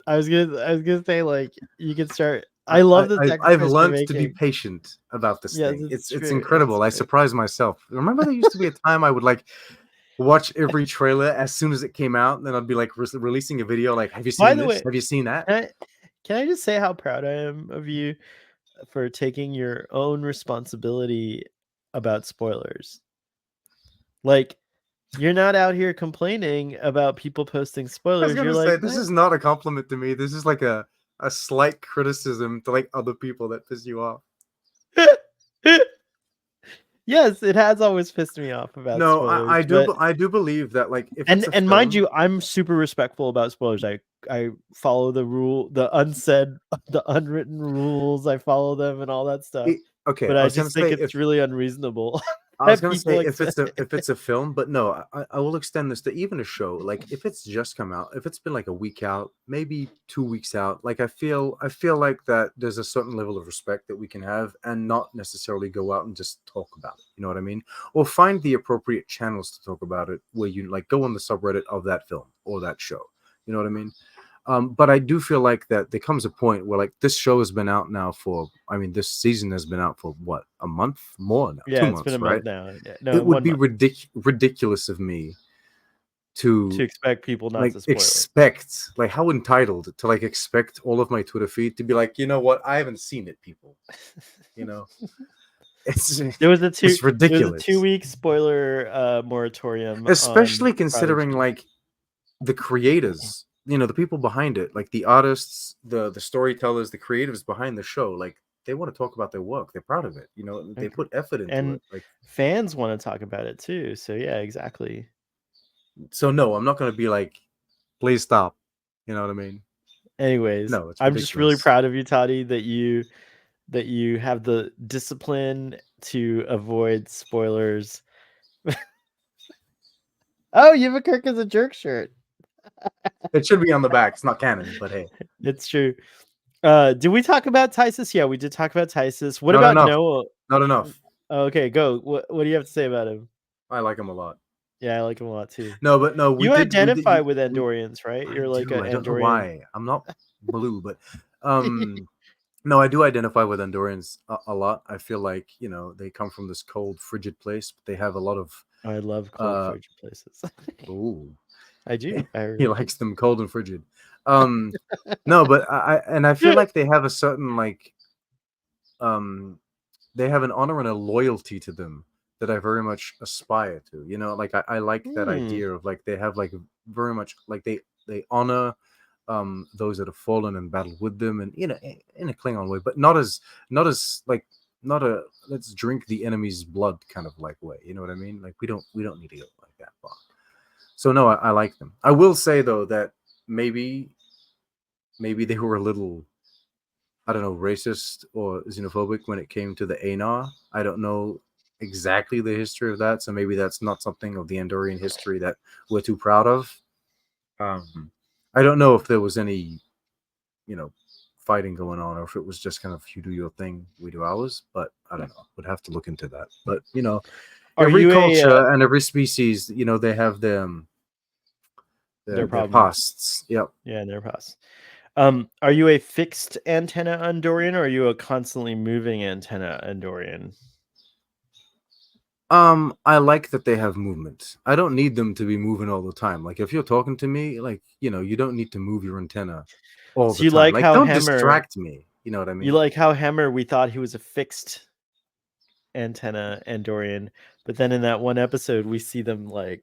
[SPEAKER 1] I was gonna say, like, you can start. I love the
[SPEAKER 2] I've learned to be patient about this thing. It's incredible. I surprise myself. Remember, there used to be a time I would like watch every trailer as soon as it came out, and then I'd be like releasing a video like, have you seen this? Have you seen that?
[SPEAKER 1] Can I just say how proud I am of you for taking your own responsibility about spoilers? Like, you're not out here complaining about people posting spoilers.
[SPEAKER 2] You're like, this is not a compliment to me. This is like a slight criticism to like other people that piss you off.
[SPEAKER 1] Yes, it has always pissed me off about spoilers.
[SPEAKER 2] I do believe that, like, if
[SPEAKER 1] and mind you, I'm super respectful about spoilers. I follow the unwritten rules. I follow them and all that stuff. But I just think it's really unreasonable.
[SPEAKER 2] I was gonna say if it's a film, but no, I will extend this to even a show. Like, if it's just come out, if it's been like a week out, maybe 2 weeks out, like I feel like that there's a certain level of respect that we can have and not necessarily go out and just talk about it. You know what I mean? Or find the appropriate channels to talk about it, where you like go on the subreddit of that film or that show. You know what I mean? But I do feel like that there comes a point where, like, this show has been out now for, I mean, this season has been out for what, a month more now?
[SPEAKER 1] Yeah,
[SPEAKER 2] 2
[SPEAKER 1] it's
[SPEAKER 2] months,
[SPEAKER 1] been a
[SPEAKER 2] right?
[SPEAKER 1] month now. No,
[SPEAKER 2] it would be ridiculous of me to
[SPEAKER 1] expect people not
[SPEAKER 2] like
[SPEAKER 1] to spoil
[SPEAKER 2] expect like how entitled to like expect all of my Twitter feed to be like, you know what, I haven't seen it, people. You know, it's ridiculous.
[SPEAKER 1] There was a 2-week spoiler moratorium,
[SPEAKER 2] especially considering like the creators, you know, the people behind it, like the artists, the storytellers, the creatives behind the show, like they want to talk about their work. They're proud of it. You know, they put effort into it. Like,
[SPEAKER 1] fans want to talk about it too. So yeah, exactly.
[SPEAKER 2] So no, I'm not going to be like, please stop. You know what I mean?
[SPEAKER 1] Anyways,
[SPEAKER 2] no,
[SPEAKER 1] I'm just really proud of you, Toddy, that you have the discipline to avoid spoilers. Oh, you have a Kirk as a jerk shirt.
[SPEAKER 2] It should be on the back. It's not canon, but hey,
[SPEAKER 1] it's true. Did we talk about Tysus? Yeah, we did talk about Tysus. What
[SPEAKER 2] Not
[SPEAKER 1] about
[SPEAKER 2] enough.
[SPEAKER 1] Noah?
[SPEAKER 2] Not enough.
[SPEAKER 1] Okay, go. What do you have to say about him?
[SPEAKER 2] I like him a lot.
[SPEAKER 1] Yeah, I like him a lot too.
[SPEAKER 2] No, but no, we
[SPEAKER 1] You
[SPEAKER 2] did. We
[SPEAKER 1] identify
[SPEAKER 2] did.
[SPEAKER 1] with
[SPEAKER 2] We.
[SPEAKER 1] Andorians, right?
[SPEAKER 2] I
[SPEAKER 1] You're like
[SPEAKER 2] do.
[SPEAKER 1] an
[SPEAKER 2] I don't know
[SPEAKER 1] Andorian.
[SPEAKER 2] why. I'm not blue, but no, I do identify with Andorians a lot. I feel like they come from this cold, frigid place, but they have a lot of.
[SPEAKER 1] I love cold,
[SPEAKER 2] Uh,
[SPEAKER 1] frigid places.
[SPEAKER 2] ooh,
[SPEAKER 1] I do.
[SPEAKER 2] he likes them cold and frigid. No, but I feel like they have a certain they have an honor and a loyalty to them that I very much aspire to. Like I like that idea of like they have like very much like they honor those that have fallen in battle with them, and in a Klingon way, but not as like not a let's drink the enemy's blood kind of like way. You know what I mean? Like we don't need to go like that far. So no, I like them. I will say though that maybe they were a little, I don't know, racist or xenophobic when it came to the Anar. I don't know exactly the history of that, so maybe that's not something of the Andorian history that we're too proud of. I don't know if there was any, fighting going on, or if it was just kind of you do your thing, we do ours. But I don't know. Would have to look into that. But
[SPEAKER 1] Are
[SPEAKER 2] every
[SPEAKER 1] you
[SPEAKER 2] culture and every species, they have them
[SPEAKER 1] their
[SPEAKER 2] their
[SPEAKER 1] problems?
[SPEAKER 2] pasts. Yep.
[SPEAKER 1] Yeah, their pasts. Are you a fixed antenna Andorian, or are you a constantly moving antenna Andorian?
[SPEAKER 2] I like that they have movement. I don't need them to be moving all the time. Like if you're talking to me, like, you don't need to move your antenna all
[SPEAKER 1] So
[SPEAKER 2] the
[SPEAKER 1] you
[SPEAKER 2] time.
[SPEAKER 1] like
[SPEAKER 2] Like
[SPEAKER 1] how
[SPEAKER 2] don't
[SPEAKER 1] Hemmer?
[SPEAKER 2] distract me. You know what I
[SPEAKER 1] You
[SPEAKER 2] mean?
[SPEAKER 1] like how Hemmer? We thought he was a fixed antenna Andorian, but then in that one episode, we see them like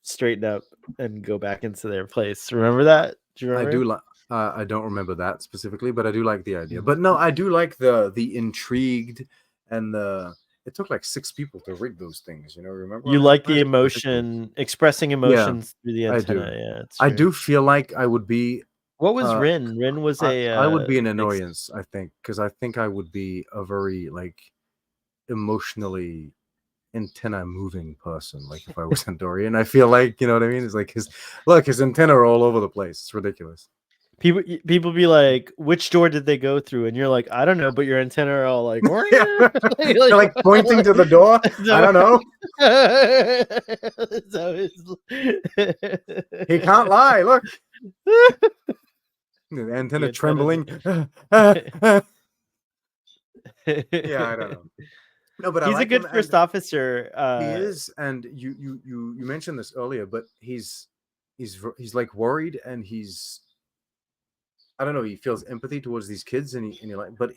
[SPEAKER 1] straighten up and go back into their place. Remember that? Do you
[SPEAKER 2] I do
[SPEAKER 1] remember?
[SPEAKER 2] like I don't remember that specifically, but I do like the idea.
[SPEAKER 1] Mm.
[SPEAKER 2] But no, I do like the intrigued and the it took like 6 people to rig those things, remember
[SPEAKER 1] You
[SPEAKER 2] how many
[SPEAKER 1] like the
[SPEAKER 2] times? It was ridiculous.
[SPEAKER 1] emotion, expressing
[SPEAKER 2] Yeah,
[SPEAKER 1] emotions through the
[SPEAKER 2] I
[SPEAKER 1] antenna.
[SPEAKER 2] do.
[SPEAKER 1] Yeah, it's
[SPEAKER 2] I
[SPEAKER 1] true.
[SPEAKER 2] do feel like I would be
[SPEAKER 1] What was
[SPEAKER 2] uh
[SPEAKER 1] Rin? Rin was a
[SPEAKER 2] I would be an
[SPEAKER 1] fixed.
[SPEAKER 2] annoyance, I think, because I think I would be a very like emotionally antenna moving person. Like if I was Andorian, I feel like what I mean. It's like his antenna are all over the place. It's ridiculous.
[SPEAKER 1] People be like, "Which door did they go through?" And you're like, "I don't know," but your antenna are all like,
[SPEAKER 2] Yeah,
[SPEAKER 1] like,
[SPEAKER 2] like pointing to the door. I
[SPEAKER 1] so,
[SPEAKER 2] don't know.
[SPEAKER 1] so
[SPEAKER 2] He can't lie. Look, the
[SPEAKER 1] the
[SPEAKER 2] antenna
[SPEAKER 1] antennas.
[SPEAKER 2] trembling. Yeah, I don't know. No, but I
[SPEAKER 1] He's a
[SPEAKER 2] like him,
[SPEAKER 1] good
[SPEAKER 2] and
[SPEAKER 1] first officer.
[SPEAKER 2] he is. And you mentioned this earlier, but he's like worried, and he's, I don't know. He feels empathy towards these kids, and he like, but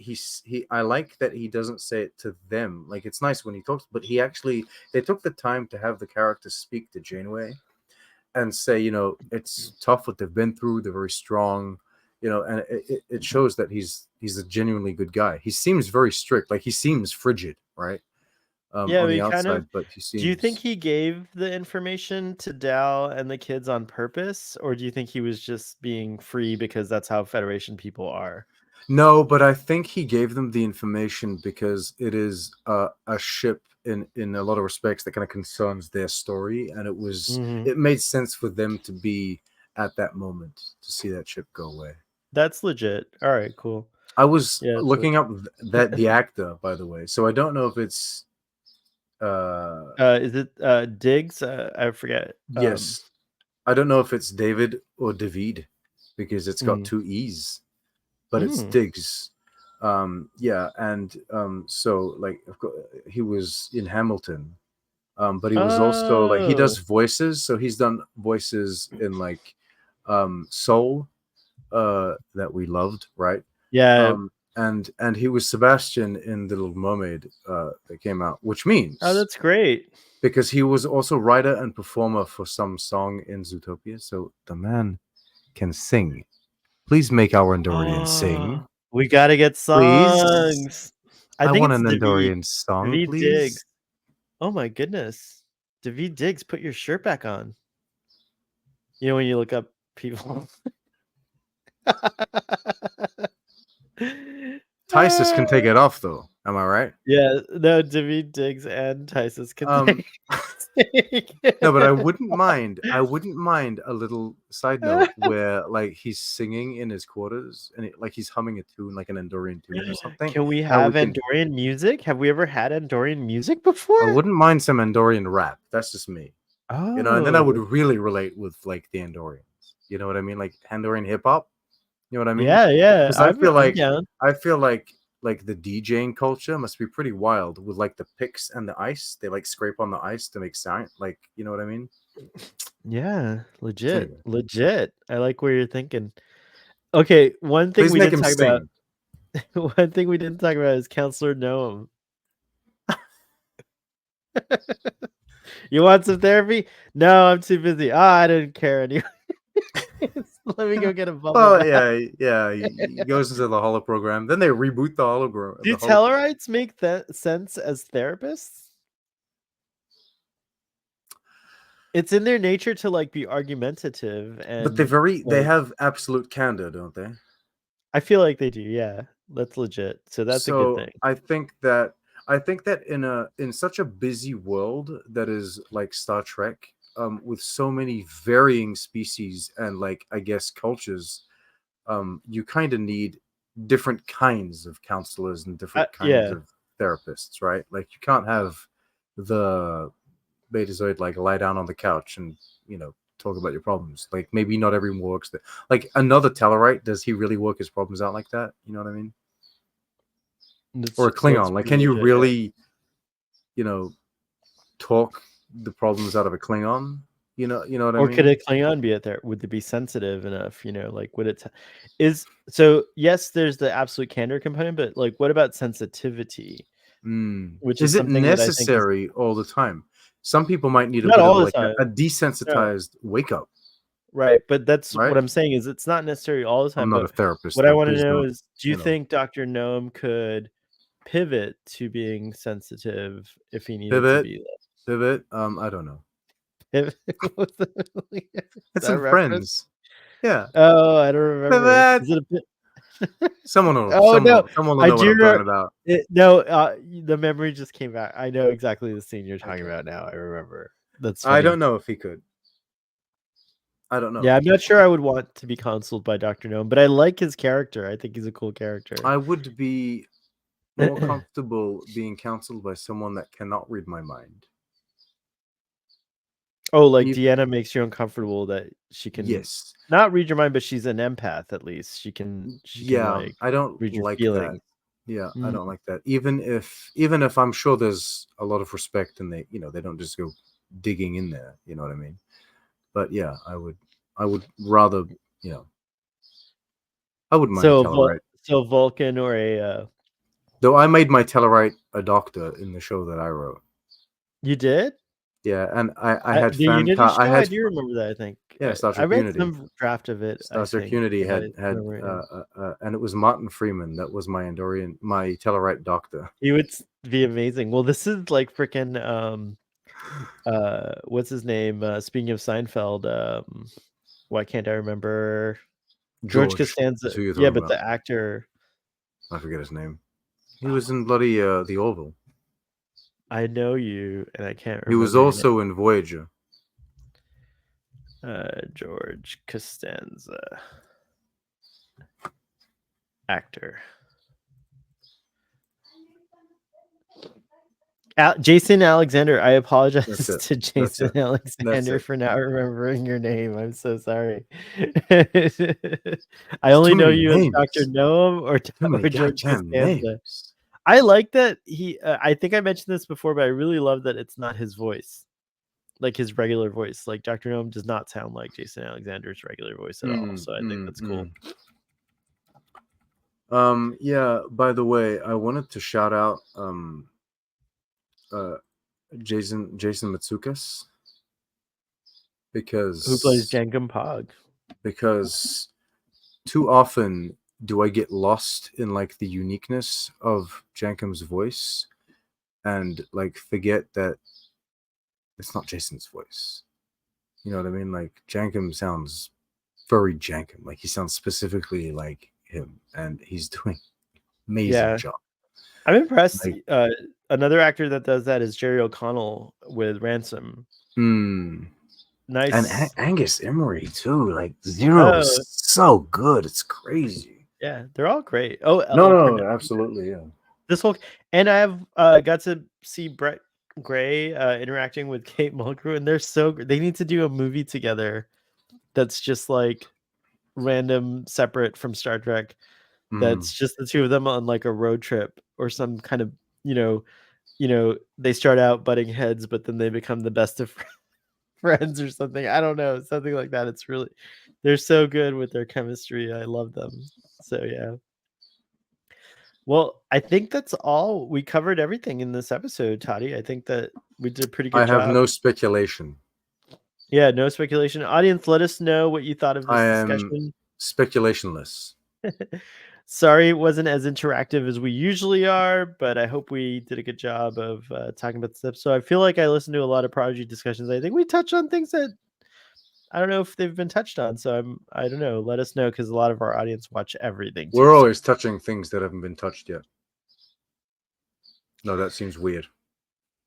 [SPEAKER 2] I like that he doesn't say it to them. Like it's nice when he talks, but they took the time to have the character speak to Janeway and say, it's tough what they've been through. They're very strong, and it shows that he's a genuinely good guy. He seems very strict, like he seems frigid, right?
[SPEAKER 1] Yeah,
[SPEAKER 2] On the
[SPEAKER 1] we kind of.
[SPEAKER 2] outside, but he
[SPEAKER 1] Do you think
[SPEAKER 2] seems.
[SPEAKER 1] he gave the information to Dal and the kids on purpose, or do you think he was just being free because that's how Federation people are?
[SPEAKER 2] No, but I think he gave them the information because it is a ship in a lot of respects that kind of concerns their story, and
[SPEAKER 1] Mhm.
[SPEAKER 2] it made sense for them to be at that moment to see that ship go away.
[SPEAKER 1] That's legit. All right, cool.
[SPEAKER 2] I was
[SPEAKER 1] Yeah.
[SPEAKER 2] looking up that the actor, by the way, so I don't know if it's
[SPEAKER 1] Is it Diggs? I forget.
[SPEAKER 2] yes, I don't know if it's David or David because it's got
[SPEAKER 1] Mm,
[SPEAKER 2] 2 E's, but it's
[SPEAKER 1] mm.
[SPEAKER 2] Diggs. Yeah, and so like of course, he was in Hamilton, but he was also like he does
[SPEAKER 1] Oh,
[SPEAKER 2] voices, so he's done voices in like Soul, that we loved, right?
[SPEAKER 1] yeah.
[SPEAKER 2] And he was Sebastian in The Little Mermaid, that came out, which
[SPEAKER 1] Oh,
[SPEAKER 2] means
[SPEAKER 1] that's great.
[SPEAKER 2] because he was also writer and performer for some song in Zootopia, so the man can sing. Please make our Andorian
[SPEAKER 1] Oh,
[SPEAKER 2] sing,
[SPEAKER 1] we gotta get
[SPEAKER 2] please.
[SPEAKER 1] songs. I
[SPEAKER 2] I
[SPEAKER 1] think
[SPEAKER 2] want
[SPEAKER 1] it's
[SPEAKER 2] an Andorian song,
[SPEAKER 1] David Diggs.
[SPEAKER 2] please.
[SPEAKER 1] Oh my goodness, David Diggs, put your shirt back on. You know when you look up people.
[SPEAKER 2] Tysus can take it off, though. Am I right?
[SPEAKER 1] Yeah, no, Jimmy Diggs and Tysus can
[SPEAKER 2] Um,
[SPEAKER 1] take
[SPEAKER 2] No, but I wouldn't mind. I wouldn't mind a little side note where like he's singing in his quarters and like he's humming a tune, like an Andorian tune or something.
[SPEAKER 1] Can we
[SPEAKER 2] And
[SPEAKER 1] have Andorian music? Have we ever had Andorian music
[SPEAKER 2] I
[SPEAKER 1] before?
[SPEAKER 2] wouldn't mind some Andorian rap. That's just me. You know, and then I would
[SPEAKER 1] Oh,
[SPEAKER 2] really relate with like the Andorians. You know what I mean? Like Andorian hip hop. You know what I mean?
[SPEAKER 1] yeah.
[SPEAKER 2] Because I feel
[SPEAKER 1] I'm
[SPEAKER 2] like
[SPEAKER 1] down.
[SPEAKER 2] the DJing culture must be pretty wild with like the picks and the ice. They like scrape on the ice to make sound. Like, you know what I mean?
[SPEAKER 1] Yeah,
[SPEAKER 2] Anyway,
[SPEAKER 1] legit. I like where you're thinking. Okay, one thing
[SPEAKER 2] please
[SPEAKER 1] we
[SPEAKER 2] make
[SPEAKER 1] didn't
[SPEAKER 2] him
[SPEAKER 1] talk about.
[SPEAKER 2] sing.
[SPEAKER 1] One thing we didn't talk about is Counselor Noam. You want some therapy? No, I'm too busy. I didn't care anyway. Let me go get a bubble
[SPEAKER 2] Well,
[SPEAKER 1] bath.
[SPEAKER 2] yeah. He goes into the holo program. Then they reboot the hologram.
[SPEAKER 1] Do Tellarites make that sense as therapists? It's in their nature to like be argumentative
[SPEAKER 2] But
[SPEAKER 1] and
[SPEAKER 2] they
[SPEAKER 1] like
[SPEAKER 2] have absolute candor, don't they?
[SPEAKER 1] I feel like they do, yeah. That's legit. So that's a good
[SPEAKER 2] So
[SPEAKER 1] thing.
[SPEAKER 2] I think that in such a busy world that is like Star Trek, with so many varying species and like I guess cultures, you kind of need different kinds of counselors and different kinds
[SPEAKER 1] Yeah.
[SPEAKER 2] of therapists, right? Like you can't have the Betazoid like lie down on the couch and talk about your problems. Like maybe not everyone works that. Like another Tellarite, does he really work his problems out like that? You know what I mean? Or a
[SPEAKER 1] That's
[SPEAKER 2] Klingon, like
[SPEAKER 1] pretty
[SPEAKER 2] can you
[SPEAKER 1] legit, yeah.
[SPEAKER 2] really, you know, talk the problems out of a Klingon? You know what I
[SPEAKER 1] Or could a
[SPEAKER 2] mean?
[SPEAKER 1] Klingon be at there? Would it be sensitive enough? Like would it is so yes, there's the absolute candor component, but like what about sensitivity? Which is
[SPEAKER 2] Is it
[SPEAKER 1] something that I think is
[SPEAKER 2] necessary all the time? Some people might need a
[SPEAKER 1] not
[SPEAKER 2] bit of
[SPEAKER 1] all the
[SPEAKER 2] like a
[SPEAKER 1] time. No.
[SPEAKER 2] desensitized wake up,
[SPEAKER 1] Right, but that's what
[SPEAKER 2] right?
[SPEAKER 1] I'm saying is it's not necessarily all the
[SPEAKER 2] I'm
[SPEAKER 1] time,
[SPEAKER 2] not a
[SPEAKER 1] but
[SPEAKER 2] therapist,
[SPEAKER 1] what I
[SPEAKER 2] though.
[SPEAKER 1] wanna
[SPEAKER 2] Please
[SPEAKER 1] know
[SPEAKER 2] don't,
[SPEAKER 1] is, do you
[SPEAKER 2] you know,
[SPEAKER 1] think Dr. Noam could pivot to being sensitive if he needed to
[SPEAKER 2] pivot,
[SPEAKER 1] be?
[SPEAKER 2] pivot. I don't know.
[SPEAKER 1] Pivot was is
[SPEAKER 2] It's
[SPEAKER 1] that a
[SPEAKER 2] in
[SPEAKER 1] reference?
[SPEAKER 2] Friends. Yeah,
[SPEAKER 1] Oh, I don't remember.
[SPEAKER 2] pivot.
[SPEAKER 1] Is it a bit
[SPEAKER 2] Someone will,
[SPEAKER 1] Oh, no,
[SPEAKER 2] someone will
[SPEAKER 1] I
[SPEAKER 2] know what
[SPEAKER 1] do
[SPEAKER 2] I'm talking about.
[SPEAKER 1] no, the memory just came back. I know exactly the scene you're talking
[SPEAKER 2] Okay.
[SPEAKER 1] about now, I remember. That's
[SPEAKER 2] I
[SPEAKER 1] funny.
[SPEAKER 2] don't know if he could. I don't know.
[SPEAKER 1] Yeah, I'm not sure I would want to be counseled by Dr. Noam, but I like his character. I think he's a cool character.
[SPEAKER 2] I would be more comfortable being counseled by someone that cannot read my mind.
[SPEAKER 1] Oh, like
[SPEAKER 2] You,
[SPEAKER 1] Deanna makes you uncomfortable that she can
[SPEAKER 2] yes.
[SPEAKER 1] not read your mind, but she's an empath at least. She can
[SPEAKER 2] Yeah,
[SPEAKER 1] like
[SPEAKER 2] I don't
[SPEAKER 1] read your
[SPEAKER 2] like that.
[SPEAKER 1] feelings.
[SPEAKER 2] Yeah, I
[SPEAKER 1] Mm.
[SPEAKER 2] don't like that. Even if I'm sure there's a lot of respect and they don't just go digging in there, you know what I mean? But yeah, I would rather, you know, I wouldn't mind a Tellarite.
[SPEAKER 1] So Vulcan or a
[SPEAKER 2] Though I made my Tellarite a doctor in the show that I wrote.
[SPEAKER 1] you did?
[SPEAKER 2] Yeah, and I had
[SPEAKER 1] The
[SPEAKER 2] fan
[SPEAKER 1] Unity
[SPEAKER 2] ca- I
[SPEAKER 1] show? I
[SPEAKER 2] had
[SPEAKER 1] do remember that, I think.
[SPEAKER 2] yeah, Star
[SPEAKER 1] I
[SPEAKER 2] Trek
[SPEAKER 1] read
[SPEAKER 2] Unity.
[SPEAKER 1] some draft of it, I
[SPEAKER 2] Star Trek
[SPEAKER 1] think,
[SPEAKER 2] Unity
[SPEAKER 1] but I
[SPEAKER 2] had
[SPEAKER 1] don't remember it.
[SPEAKER 2] and it was Martin Freeman that was my Tellarite doctor.
[SPEAKER 1] He would be amazing. Well, this is like freaking what's his name? Speaking of Seinfeld, why can't I remember George
[SPEAKER 2] George is
[SPEAKER 1] Costanza?
[SPEAKER 2] who you're
[SPEAKER 1] Yeah,
[SPEAKER 2] talking
[SPEAKER 1] but
[SPEAKER 2] about.
[SPEAKER 1] the actor
[SPEAKER 2] I forget his name. He was in bloody the Orville.
[SPEAKER 1] I know you, and I can't
[SPEAKER 2] He was
[SPEAKER 1] remember your name.
[SPEAKER 2] also in Voyager.
[SPEAKER 1] George Costanza, actor. Jason Alexander. I apologize
[SPEAKER 2] That's it.
[SPEAKER 1] to
[SPEAKER 2] That's
[SPEAKER 1] Jason
[SPEAKER 2] it. That's
[SPEAKER 1] Alexander
[SPEAKER 2] it.
[SPEAKER 1] for not remembering your name. I'm so sorry. I
[SPEAKER 2] It's
[SPEAKER 1] only
[SPEAKER 2] too
[SPEAKER 1] know
[SPEAKER 2] many
[SPEAKER 1] you as Dr.
[SPEAKER 2] names.
[SPEAKER 1] Noam
[SPEAKER 2] Too many
[SPEAKER 1] or George
[SPEAKER 2] goddamn
[SPEAKER 1] Costanza.
[SPEAKER 2] names.
[SPEAKER 1] I like that he. I think I mentioned this before, but I really love that it's not his voice, like his regular voice. Like Dr. Noam does not sound like Jason Alexander's regular voice at all. So I think that's cool.
[SPEAKER 2] Yeah, by the way, I wanted to shout out uh Jason Matsukas
[SPEAKER 1] Who plays
[SPEAKER 2] because
[SPEAKER 1] Jankum Pog?
[SPEAKER 2] because too often do I get lost in like the uniqueness of Jankum's voice and like forget that it's not Jason's voice. You know what I mean? Like Jankum sounds very Jankum. Like he sounds specifically like him, and he's doing Amazing job.
[SPEAKER 1] I'm impressed.
[SPEAKER 2] Like,
[SPEAKER 1] Another actor that does that is Jerry O'Connell with Ransom. Nice.
[SPEAKER 2] And Angus Emery too. Like Zero is so good. It's crazy.
[SPEAKER 1] Yeah, they're all great. Oh,
[SPEAKER 2] No, absolutely, yeah.
[SPEAKER 1] This whole and I've got to see Brett Gray interacting with Kate Mulgrew, and they're so they need to do a movie together that's just like random, separate from Star Trek. That's just the two of them on like a road trip or some kind of they start out butting heads, but then they become the best of friends or something. I don't know, something like that. It's really they're so good with their chemistry. I love them. So yeah. Well, I think that's all. We covered everything in this episode, Toddy. I think that we did a pretty good job.
[SPEAKER 2] I have no speculation.
[SPEAKER 1] Yeah, no speculation. Audience, let us know what you thought of this discussion.
[SPEAKER 2] Am speculationless.
[SPEAKER 1] Sorry it wasn't as interactive as we usually are, but I hope we did a good job of talking about this episode. I feel like I listened to a lot of Prodigy discussions. I think we touched on things that I don't know if they've been touched on. So I don't know. Let us know because a lot of our audience watch everything.
[SPEAKER 2] We're always touching things that haven't been touched yet. No, that seems weird.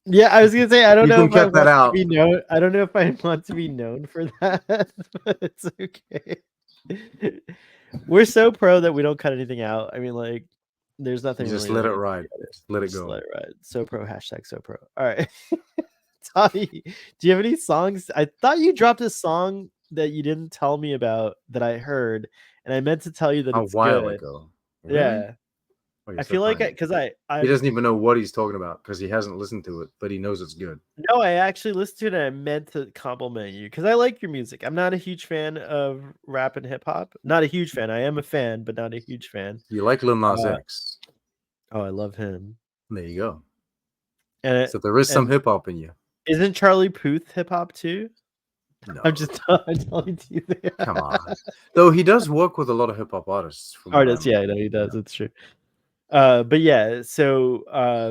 [SPEAKER 1] Yeah, I was gonna say I don't know if I
[SPEAKER 2] want to
[SPEAKER 1] be known. I don't know if I want to be known for that, but it's okay. We're so pro that we don't cut anything out. I mean, like, there's nothing.
[SPEAKER 2] Just
[SPEAKER 1] really
[SPEAKER 2] let it ride. Just let it go.
[SPEAKER 1] Let it ride. So pro. #so pro. All right, Tommy, do you have any songs? I thought you dropped a song that you didn't tell me about that I heard, and I meant to tell you that it's
[SPEAKER 2] a while
[SPEAKER 1] good.
[SPEAKER 2] ago.
[SPEAKER 1] Really? Yeah. I feel like because
[SPEAKER 2] he doesn't even know what he's talking about because he hasn't listened to it, but he knows it's good.
[SPEAKER 1] No, I actually listened to it and I meant to compliment you because I like your music. I'm not a huge fan of rap and hip hop. Not a huge fan. I am a fan, but not a huge fan.
[SPEAKER 2] You like Lil Nas X?
[SPEAKER 1] Oh, I love him.
[SPEAKER 2] There you go.
[SPEAKER 1] And
[SPEAKER 2] so there is some hip hop in you.
[SPEAKER 1] Isn't Charlie Puth hip hop too?
[SPEAKER 2] No,
[SPEAKER 1] I'm telling you.
[SPEAKER 2] Come on. Though he does work with a lot of hip hop artists.
[SPEAKER 1] Yeah, I know he does. It's true. But yeah, so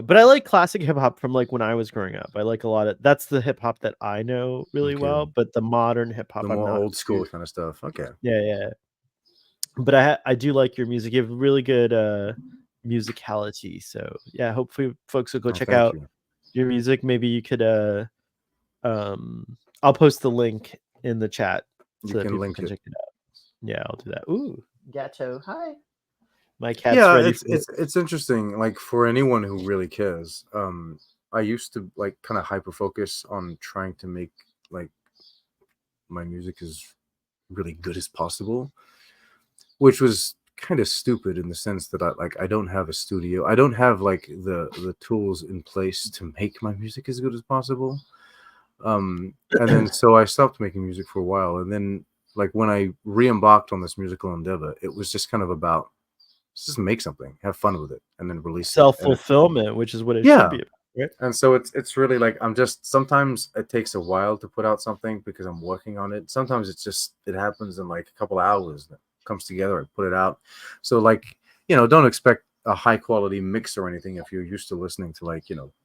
[SPEAKER 1] but I like classic hip hop from like when I was growing up. I like a lot of that's the hip hop that I know really well, but the modern hip hop,
[SPEAKER 2] the more old school kind of stuff. Okay.
[SPEAKER 1] Yeah. But I do like your music. You have really good musicality. So yeah, hopefully folks will go check out your music. Maybe you could I'll post the link in the chat so that people can check it out. Yeah, I'll do that. Ooh, Gato, hi. My cat's ready.
[SPEAKER 2] It's interesting. Like for anyone who really cares, I used to like kind of hyper focus on trying to make like my music as really good as possible, which was kind of stupid in the sense that I don't have a studio. I don't have like the tools in place to make my music as good as possible. And then so I stopped making music for a while, and then like when I re-embarked on this musical endeavor, it was just kind of about just make something, have fun with it, and then release
[SPEAKER 1] self-fulfillment, which is what it should be about, right?
[SPEAKER 2] And so it's really like I'm just sometimes it takes a while to put out something because I'm working on it. Sometimes it happens in like a couple of hours, it comes together, I put it out. So like, don't expect a high quality mix or anything if you're used to listening to like,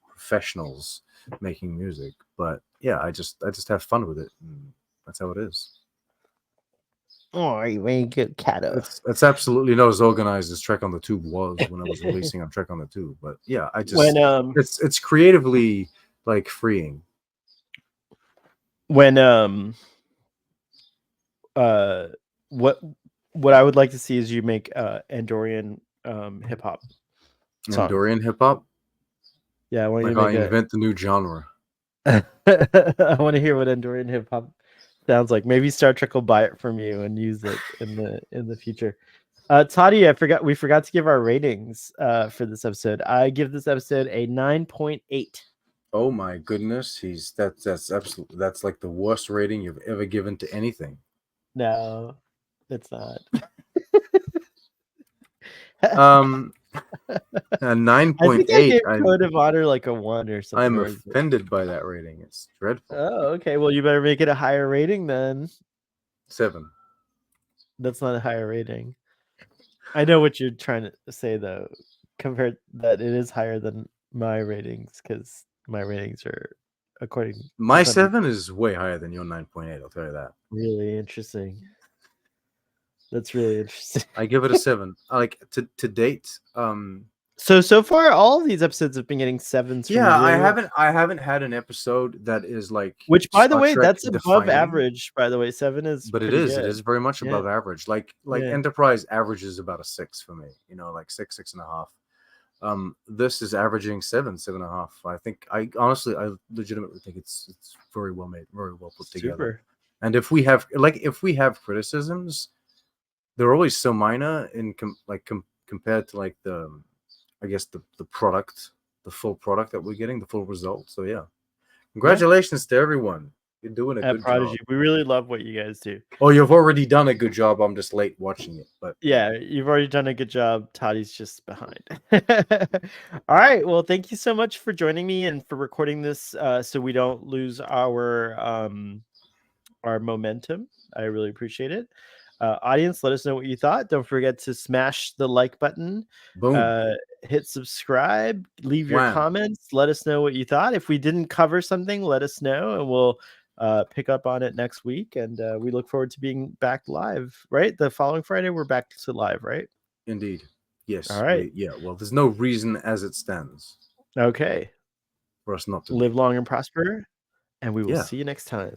[SPEAKER 2] professionals making music. But yeah, I just have fun with it, and that's how it is.
[SPEAKER 1] Oh, you ain't good, Cato.
[SPEAKER 2] It's absolutely not as organized as Trek on the Tube was when I was releasing on Trek on the Tube. But yeah, I just it's creatively like freeing.
[SPEAKER 1] When what I would like to see is you make Andorian hip hop.
[SPEAKER 2] Andorian hip hop?
[SPEAKER 1] Yeah, I want you
[SPEAKER 2] to invent the new genre.
[SPEAKER 1] I want to hear what Andorian hip hop sounds like. Maybe Star Trek will buy it from you and use it in the future. Toddy, we forgot to give our ratings for this episode. I give this episode a 9.8.
[SPEAKER 2] Oh my goodness, that's like the worst rating you've ever given to anything.
[SPEAKER 1] No, it's not.
[SPEAKER 2] A 9.8.
[SPEAKER 1] I think I gave Code of Honor like a 1 or something.
[SPEAKER 2] I'm offended by that rating. It's dreadful.
[SPEAKER 1] Oh, okay. Well, you better make it a higher rating then.
[SPEAKER 2] 7.
[SPEAKER 1] That's not a higher rating. I know what you're trying to say though. Compared that it is higher than my ratings because my ratings are according.
[SPEAKER 2] My 7 is way higher than your 9.8. I'll tell you that.
[SPEAKER 1] Really interesting. That's really interesting.
[SPEAKER 2] I give it a 7. Like to date.
[SPEAKER 1] So far, all of these episodes have been getting 7s from
[SPEAKER 2] Yeah,
[SPEAKER 1] you.
[SPEAKER 2] I haven't had an episode that is like
[SPEAKER 1] Which, by the
[SPEAKER 2] Star
[SPEAKER 1] way,
[SPEAKER 2] Trek
[SPEAKER 1] that's above
[SPEAKER 2] defining.
[SPEAKER 1] average. By the way, 7 is
[SPEAKER 2] But it
[SPEAKER 1] pretty
[SPEAKER 2] is. It
[SPEAKER 1] good.
[SPEAKER 2] is very much
[SPEAKER 1] Yeah.
[SPEAKER 2] above average. Like
[SPEAKER 1] Yeah.
[SPEAKER 2] Enterprise averages about a 6 for me. You know, like 6.5. This is averaging 7.5. I honestly, I legitimately think it's very well made, very well put together.
[SPEAKER 1] Super.
[SPEAKER 2] And if we have criticisms, they're always so minor in compared to like I guess the product, the full product that we're getting, the full result. So yeah, congratulations to everyone. You're doing a
[SPEAKER 1] At
[SPEAKER 2] good
[SPEAKER 1] Prodigy,
[SPEAKER 2] job.
[SPEAKER 1] we really love what you guys do.
[SPEAKER 2] Oh, you've already done a good job. I'm just late watching it, but
[SPEAKER 1] Yeah, you've already done a good job. Toddy's just behind. All right. Well, thank you so much for joining me and for recording this so we don't lose our momentum. I really appreciate it. Audience, let us know what you thought. Don't forget to smash the like button.
[SPEAKER 2] boom.
[SPEAKER 1] Hit subscribe. Leave your
[SPEAKER 2] Wham.
[SPEAKER 1] comments. Let us know what you thought. If we didn't cover something, let us know, and we'll pick up on it next week. And we look forward to being back live. Right, the following Friday we're back to live. Right.
[SPEAKER 2] Indeed. Yes.
[SPEAKER 1] All right.
[SPEAKER 2] Well, there's no reason as it stands.
[SPEAKER 1] Okay.
[SPEAKER 2] For us not to
[SPEAKER 1] live long and prosper, and we will
[SPEAKER 2] Yeah.
[SPEAKER 1] see you next time.